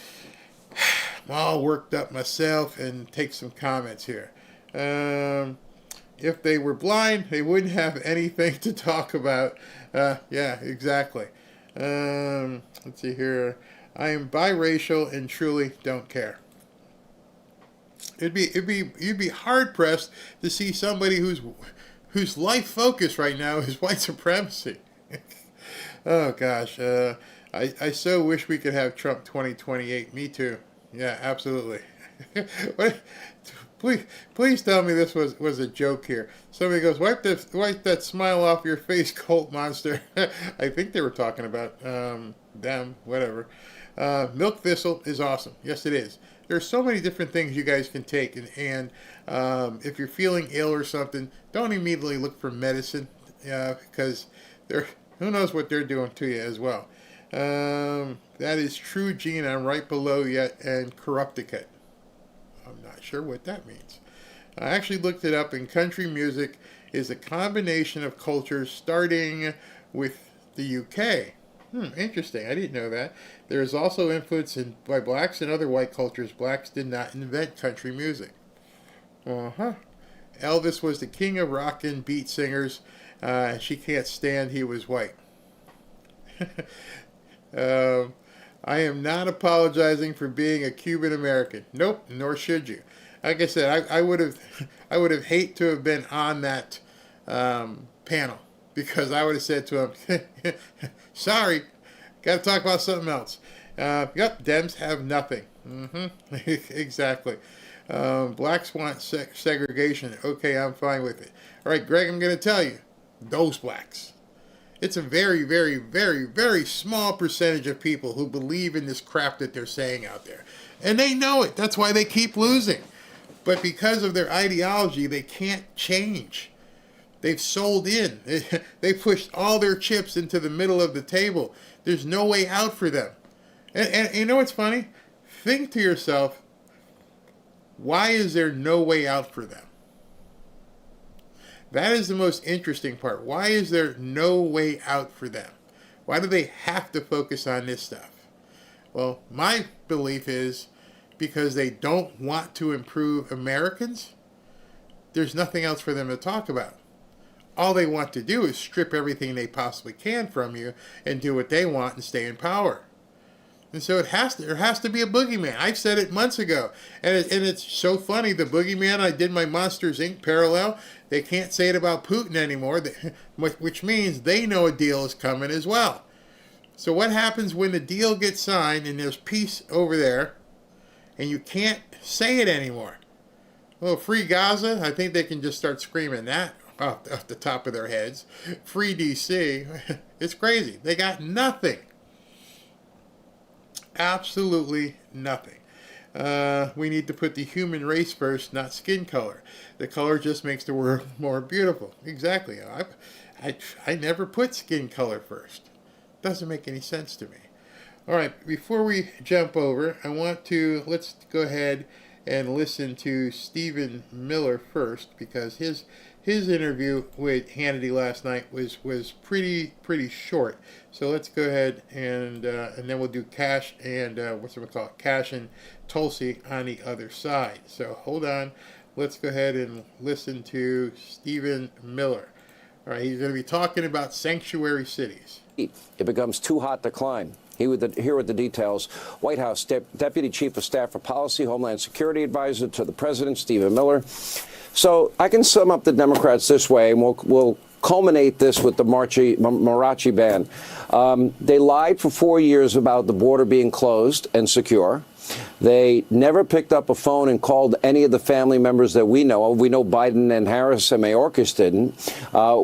I'm all worked up myself and take some comments here. If they were blind, they wouldn't have anything to talk about. Yeah, exactly. Let's see here. I am biracial and truly don't care. You'd be hard pressed to see somebody whose life focus right now is white supremacy. Oh gosh, I so wish we could have Trump 2028. Me too. Yeah, absolutely. Please tell me this was a joke here. Somebody goes, wipe that smile off your face, cult monster. I think they were talking about them, whatever. Milk thistle is awesome. Yes, it is. There's so many different things you guys can take, and if you're feeling ill or something, don't immediately look for medicine, because who knows what they're doing to you as well. That is True Gene. I'm right below yet, and Corrupticate. I'm not sure what that means. I actually looked it up, and country music is a combination of cultures starting with the UK. Interesting. I didn't know that. There is also influence by blacks and other white cultures. Blacks did not invent country music. Elvis was the king of rock and beat singers. She can't stand he was white. I am not apologizing for being a Cuban American. Nope, nor should you. Like I said, I would have hate to have been on that panel, because I would have said to him, sorry, got to talk about something else. Yep, Dems have nothing. Exactly. Blacks want segregation. Okay, I'm fine with it. All right, Greg, I'm going to tell you, those blacks. It's a very, very, very, very small percentage of people who believe in this crap that they're saying out there. And they know it. That's why they keep losing. But because of their ideology, they can't change. They've sold in. They pushed all their chips into the middle of the table. There's no way out for them. And you know what's funny? Think to yourself, why is there no way out for them? That is the most interesting part. Why is there no way out for them? Why do they have to focus on this stuff? Well, my belief is because they don't want to improve Americans. There's nothing else for them to talk about. All they want to do is strip everything they possibly can from you and do what they want and stay in power. And so there has to be a boogeyman. I said it months ago. And it's so funny. The boogeyman, I did my Monsters, Inc. parallel. They can't say it about Putin anymore, which means they know a deal is coming as well. So what happens when the deal gets signed and there's peace over there and you can't say it anymore? Well, free Gaza, I think they can just start screaming that off the top of their heads. Free DC, it's crazy. They got nothing. Absolutely nothing. We need to put the human race first, not skin color. The color just makes the world more beautiful. Exactly. I never put skin color first. Doesn't make any sense to me. All right, before we jump over, let's go ahead and listen to Stephen Miller first, because his interview with Hannity last night was pretty short. So let's go ahead and then we'll do Kash and Kash and Tulsi on the other side. So hold on, let's go ahead and listen to Stephen Miller. All right, he's going to be talking about sanctuary cities. It becomes too hot to climb. Here with the details. White House Deputy Chief of Staff for Policy, Homeland Security Advisor to the President, Stephen Miller. So I can sum up the Democrats this way, and we'll culminate this with the Mariachi ban. They lied for 4 years about the border being closed and secure. They never picked up a phone and called any of the family members that we know of. We know Biden and Harris and Mayorkas didn't.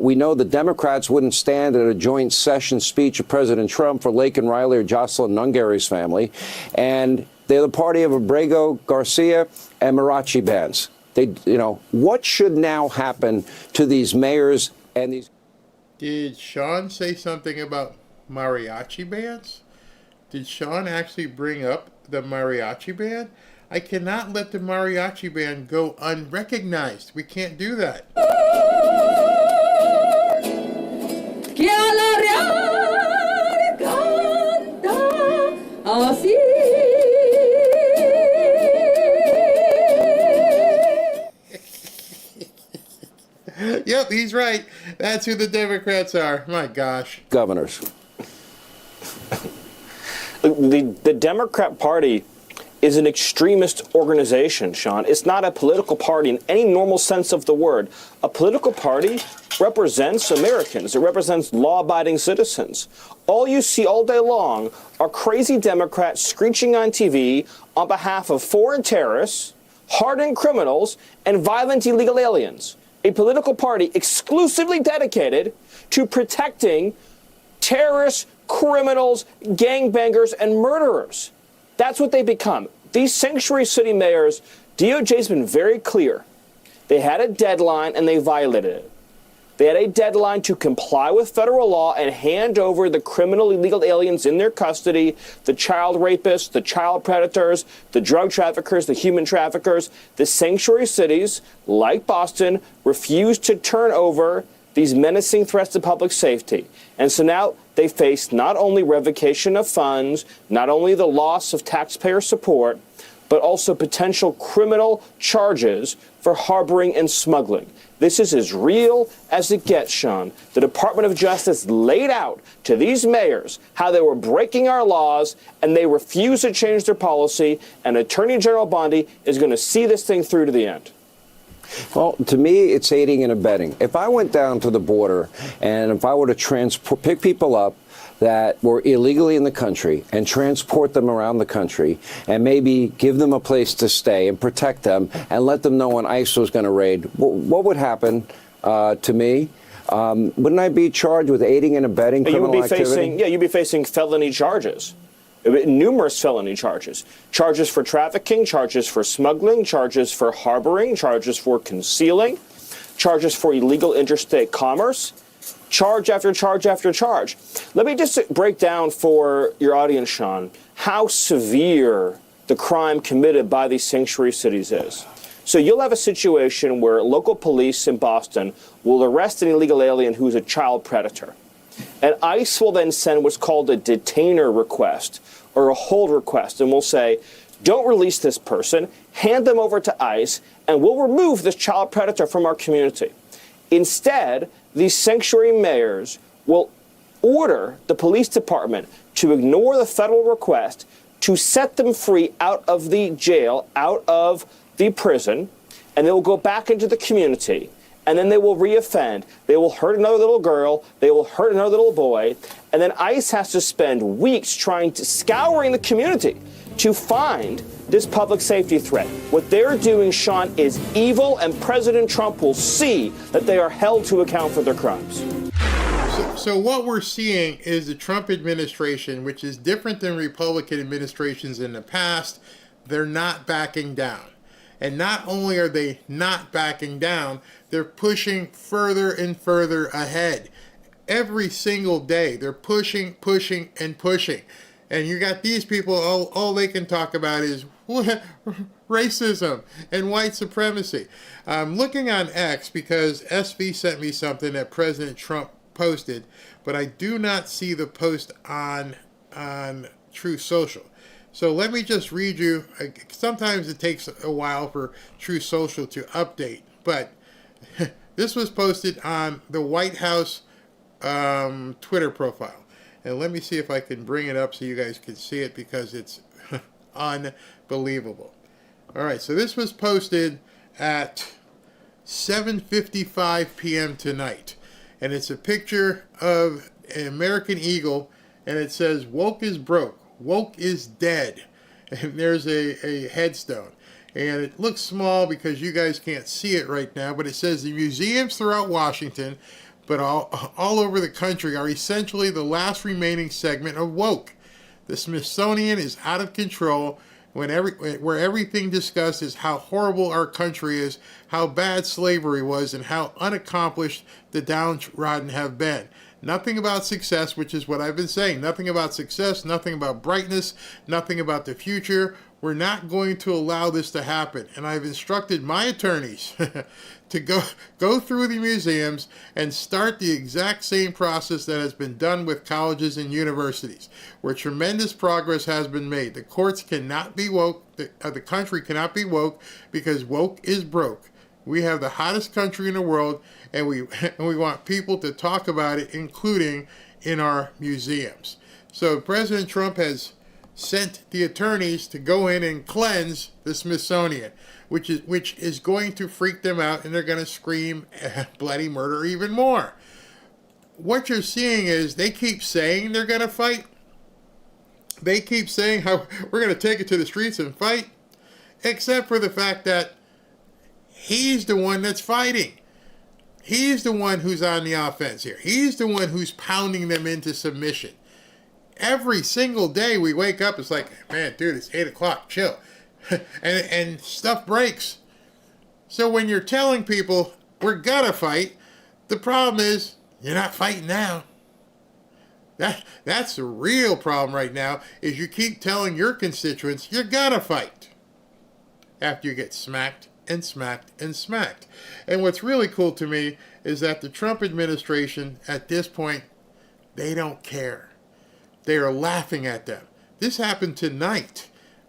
We know the Democrats wouldn't stand at a joint session speech of President Trump for Laken Riley or Jocelyn Nungary's family. And they're the party of Abrego, Garcia, and Mariachi bands. What should now happen to these mayors and these? Did Sean say something about mariachi bands? Did Sean actually bring up the mariachi band? I cannot let the mariachi band go unrecognized. We can't do that. Yep, he's right. That's who the Democrats are. My gosh. Governors. The Democrat Party is an extremist organization, Sean. It's not a political party in any normal sense of the word. A political party represents Americans. It represents law-abiding citizens. All you see all day long are crazy Democrats screeching on TV on behalf of foreign terrorists, hardened criminals, and violent illegal aliens. A political party exclusively dedicated to protecting terrorists, criminals, gangbangers, and murderers. That's what they become. These sanctuary city mayors, DOJ's been very clear. They had a deadline and they violated it. They had a deadline to comply with federal law and hand over the criminal illegal aliens in their custody, the child rapists, the child predators, the drug traffickers, the human traffickers. The sanctuary cities, like Boston, refused to turn over these menacing threats to public safety. And so now they face not only revocation of funds, not only the loss of taxpayer support, but also potential criminal charges for harboring and smuggling. This is as real as it gets, Sean. The Department of Justice laid out to these mayors how they were breaking our laws, and they refuse to change their policy, and Attorney General Bondi is going to see this thing through to the end. Well, to me, it's aiding and abetting. If I went down to the border and if I were to pick people up that were illegally in the country and transport them around the country and maybe give them a place to stay and protect them and let them know when ICE was going to raid, what would happen to me? Wouldn't I be charged with aiding and abetting criminal activity? You'd be facing felony charges. Numerous felony charges. Charges for trafficking, charges for smuggling, charges for harboring, charges for concealing, charges for illegal interstate commerce, charge after charge after charge. Let me just break down for your audience, Sean, how severe the crime committed by these sanctuary cities is. So you'll have a situation where local police in Boston will arrest an illegal alien who's a child predator. And ICE will then send what's called a detainer request or a hold request, and will say, don't release this person, hand them over to ICE, and we'll remove this child predator from our community. Instead, these sanctuary mayors will order the police department to ignore the federal request to set them free out of the jail, out of the prison, and they will go back into the community. And then they will reoffend. They will hurt another little girl. They will hurt another little boy. And then ICE has to spend weeks scouring the community to find this public safety threat. What they're doing, Sean, is evil, and President Trump will see that they are held to account for their crimes. So what we're seeing is the Trump administration, which is different than Republican administrations in the past, they're not backing down. And not only are they not backing down, they're pushing further and further ahead. Every single day, they're pushing, and pushing. And you got these people, all they can talk about is racism and white supremacy. I'm looking on X because SV sent me something that President Trump posted, but I do not see the post on Truth Social. So let me just read you. Sometimes it takes a while for Truth Social to update, but this was posted on the White House Twitter profile. And let me see if I can bring it up so you guys can see it, because it's unbelievable. All right, so this was posted at 7:55 p.m. tonight. And it's a picture of an American eagle, and it says, "Woke is broke. Woke is dead." And there's a headstone. And it looks small because you guys can't see it right now, but it says the museums throughout Washington, but all over the country, are essentially the last remaining segment of woke. The Smithsonian is out of control, where everything discussed is how horrible our country is, how bad slavery was, and how unaccomplished the downtrodden have been. Nothing about success, which is what I've been saying. Nothing about success, nothing about brightness, nothing about the future. We're not going to allow this to happen. And I've instructed my attorneys to go through the museums and start the exact same process that has been done with colleges and universities, where tremendous progress has been made. The courts cannot be woke. The country cannot be woke, because woke is broke. We have the hottest country in the world, and we want people to talk about it, including in our museums. So President Trump has sent the attorneys to go in and cleanse the Smithsonian, which is going to freak them out, and they're going to scream bloody murder even more. What you're seeing is they keep saying they're going to fight. They keep saying how we're going to take it to the streets and fight, except for the fact that he's the one that's fighting. He's the one who's on the offense here. He's the one who's pounding them into submission. Every single day we wake up, it's like, man, dude, it's 8 o'clock, chill. and stuff breaks. So when you're telling people, we're gonna fight, the problem is, you're not fighting now. That's the real problem right now, is you keep telling your constituents, you're gonna fight, after you get smacked and smacked and smacked. And what's really cool to me is that the Trump administration, at this point, they don't care. They are laughing at them. This happened tonight.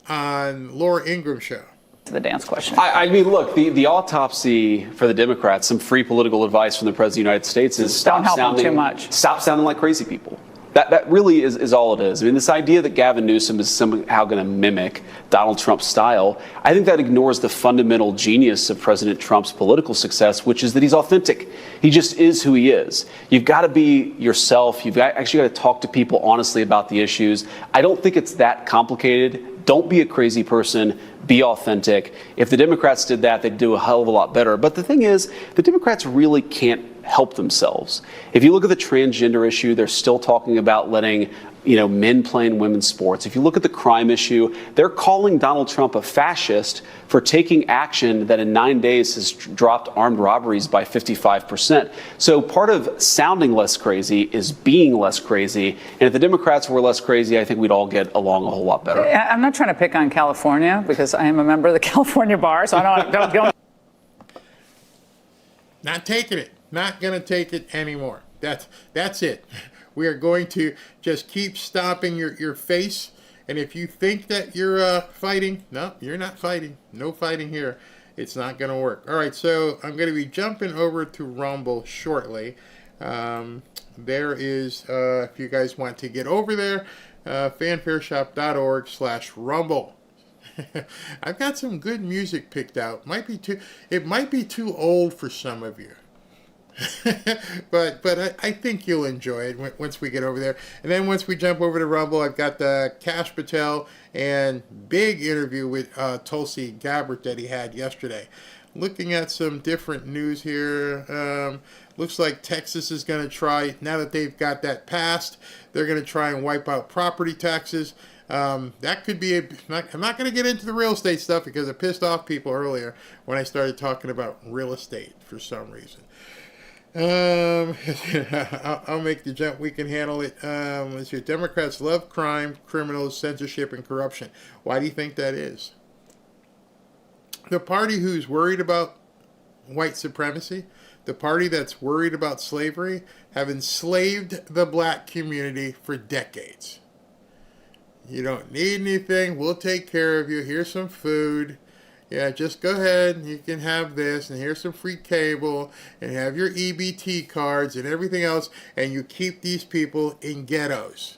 on Laura Ingram's show. The dance question. I mean, look, the autopsy for the Democrats, some free political advice from the President of the United States is Don't help them too much. Stop sounding like crazy people. That really is all it is. I mean, this idea that Gavin Newsom is somehow going to mimic Donald Trump's style, I think that ignores the fundamental genius of President Trump's political success, which is that he's authentic. He just is who he is. You've got to be yourself. You've actually got to talk to people honestly about the issues. I don't think it's that complicated. Don't be a crazy person. Be authentic. If the Democrats did that, they'd do a hell of a lot better. But the thing is, the Democrats really can't help themselves. If you look at the transgender issue, they're still talking about letting men play in women's sports. If you look at the crime issue, they're calling Donald Trump a fascist for taking action that in 9 days has dropped armed robberies by 55%. So part of sounding less crazy is being less crazy. And if the Democrats were less crazy, I think we'd all get along a whole lot better. I'm not trying to pick on California because I am a member of the California bar, so I don't. Not taking it. Not going to take it anymore. That's it. We are going to just keep stomping your face. And if you think that you're fighting, no, you're not fighting. No fighting here. It's not going to work. All right, so I'm going to be jumping over to Rumble shortly. There is, if you guys want to get over there, fanfareshop.org/rumble. I've got some good music picked out. It might be too old for some of you. but I think you'll enjoy it once we get over there. And then once we jump over to Rumble, I've got the Kash Patel and big interview with Tulsi Gabbard that he had yesterday. Looking at some different news here. Looks like Texas is going to try, now that they've got that passed, they're going to try and wipe out property taxes. That could be I'm not going to get into the real estate stuff because it pissed off people earlier when I started talking about real estate for some reason. I'll make the jump. We can handle it. Let's see. Democrats love crime, criminals, censorship, and corruption. Why do you think that is? The party who's worried about white supremacy, the party that's worried about slavery, have enslaved the black community for decades. You don't need anything. We'll take care of you. Here's some food. Yeah, just go ahead. You can have this, and here's some free cable, and have your EBT cards and everything else, and you keep these people in ghettos.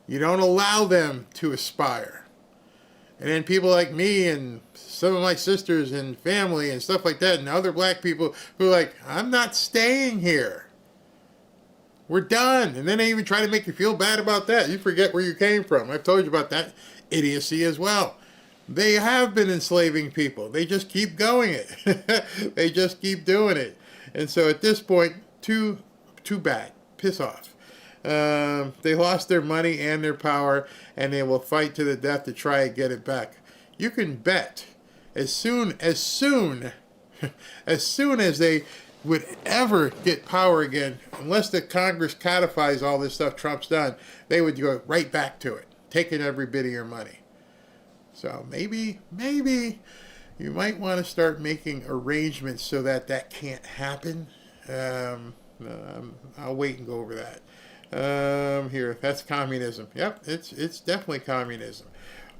You don't allow them to aspire. And then people like me and some of my sisters and family and stuff like that, and other black people who are like, I'm not staying here. We're done. And then they even try to make you feel bad about that. You forget where you came from. I've told you about that idiocy as well. They have been enslaving people. They just keep going it. They just keep doing it. And so at this point, too bad. Piss off. They lost their money and their power, and they will fight to the death to try and get it back. You can bet as soon as they would ever get power again, unless the Congress codifies all this stuff Trump's done, they would go right back to it, taking every bit of your money. So maybe you might want to start making arrangements so that can't happen. I'll wait and go over that. Here, that's communism. Yep, it's definitely communism.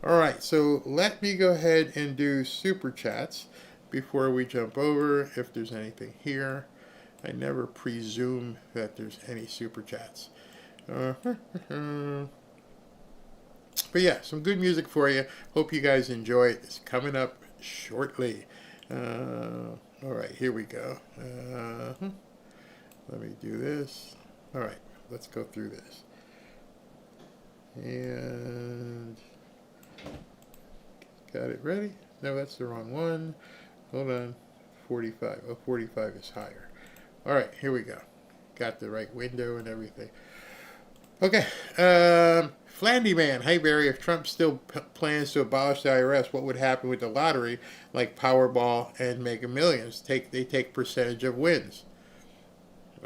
All right, so let me go ahead and do super chats before we jump over. If there's anything here, I never presume that there's any super chats. But yeah, some good music for you. Hope you guys enjoy it. It's coming up shortly. All right, here we go. Let me do this. All right, let's go through this. And got it ready? No, that's the wrong one. Hold on. 45. Oh, 45 is higher. All right, here we go. Got the right window and everything. Okay. Flandy Man. Hey, Barry, if Trump still plans to abolish the IRS, what would happen with the lottery like Powerball and Mega Millions? They take percentage of wins.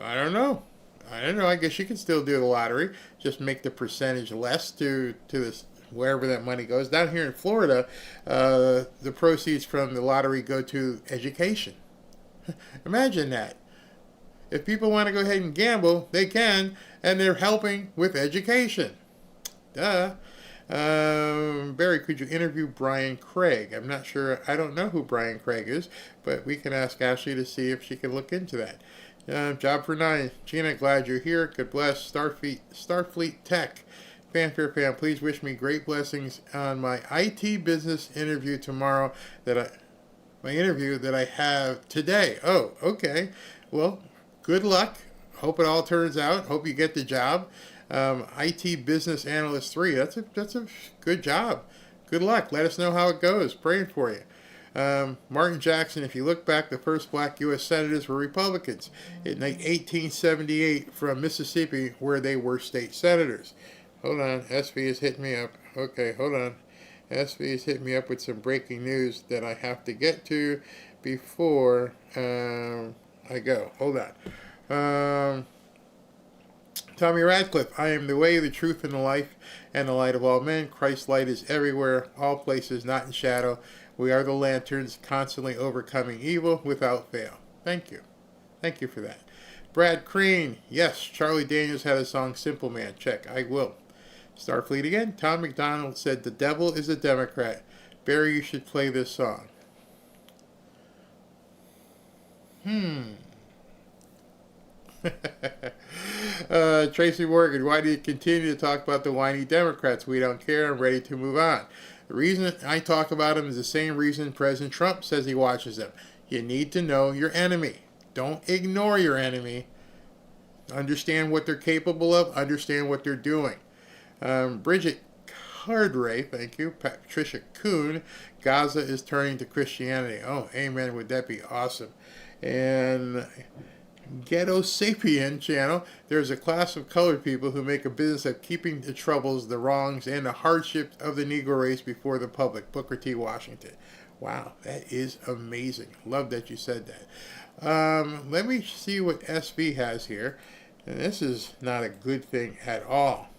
I don't know. I guess you can still do the lottery. Just make the percentage less to this, wherever that money goes. Down here in Florida, the proceeds from the lottery go to education. Imagine that. If people want to go ahead and gamble, they can, and they're helping with education. Duh. Barry, could you interview Brian Craig? I'm not sure. I don't know who Brian Craig is, but we can ask Ashley to see if she can look into that. Job for 9. Gina, glad you're here. God bless. Starfleet Tech. Fanfare fam, please wish me great blessings on my IT business interview tomorrow my interview that I have today. Oh, okay. Well, good luck. Hope it all turns out. Hope you get the job. IT Business Analyst 3. That's a good job. Good luck. Let us know how it goes. Praying for you. Martin Jackson, if you look back, the first black U.S. senators were Republicans in 1878 from Mississippi, where they were state senators. Hold on. SV is hitting me up. Okay, hold on. SV is hitting me up with some breaking news that I have to get to before I go. Hold on. Tommy Radcliffe, I am the way, the truth, and the life, and the light of all men. Christ's light is everywhere, all places, not in shadow. We are the lanterns, constantly overcoming evil without fail. Thank you. Thank you for that. Brad Crane, yes, Charlie Daniels had a song, Simple Man. Check, I will. Starfleet again. Tom McDonald said, the devil is a Democrat. Barry, you should play this song. Tracy Morgan, why do you continue to talk about the whiny Democrats? We don't care. I'm ready to move on. The reason I talk about them is the same reason President Trump says he watches them. You need to know your enemy. Don't ignore your enemy. Understand what they're capable of. Understand what they're doing. Bridget Cardray, thank you. Patricia Kuhn, Gaza is turning to Christianity. Oh, amen. Would that be awesome? And Ghetto Sapien channel, there's a class of colored people who make a business of keeping the troubles, the wrongs, and the hardships of the Negro race before the public. Booker T. Washington. Wow, that is amazing. Love that you said that. Let me see what SV has here. And this is not a good thing at all.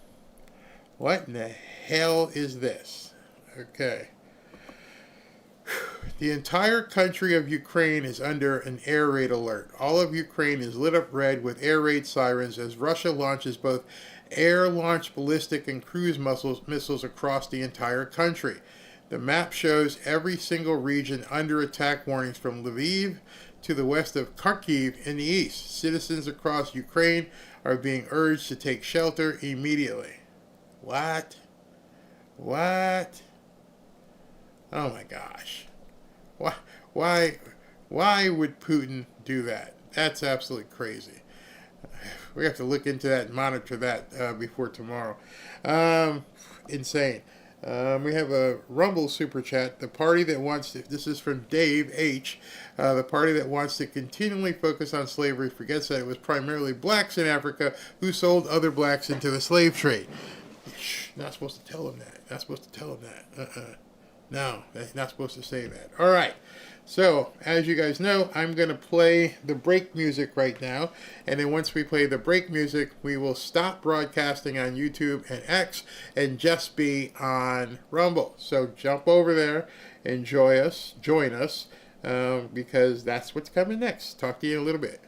What in the hell is this? Okay. The entire country of Ukraine is under an air raid alert. All of Ukraine is lit up red with air raid sirens as Russia launches both air-launched ballistic and cruise missiles across the entire country. The map shows every single region under attack warnings from Lviv to the west of Kharkiv in the east. Citizens across Ukraine are being urged to take shelter immediately. What? What? Oh my gosh. Why would Putin do that? That's absolutely crazy. We have to look into that and monitor that before tomorrow. Insane. We have a Rumble super chat. The party that wants to, this is from Dave H. The party that wants to continually focus on slavery forgets that it was primarily blacks in Africa who sold other blacks into the slave trade. Shh, not supposed to tell them that. Not supposed to tell them that. No, not supposed to say that. All right. So, as you guys know, I'm going to play the break music right now. And then once we play the break music, we will stop broadcasting on YouTube and X and just be on Rumble. So jump over there, join us, because that's what's coming next. Talk to you in a little bit.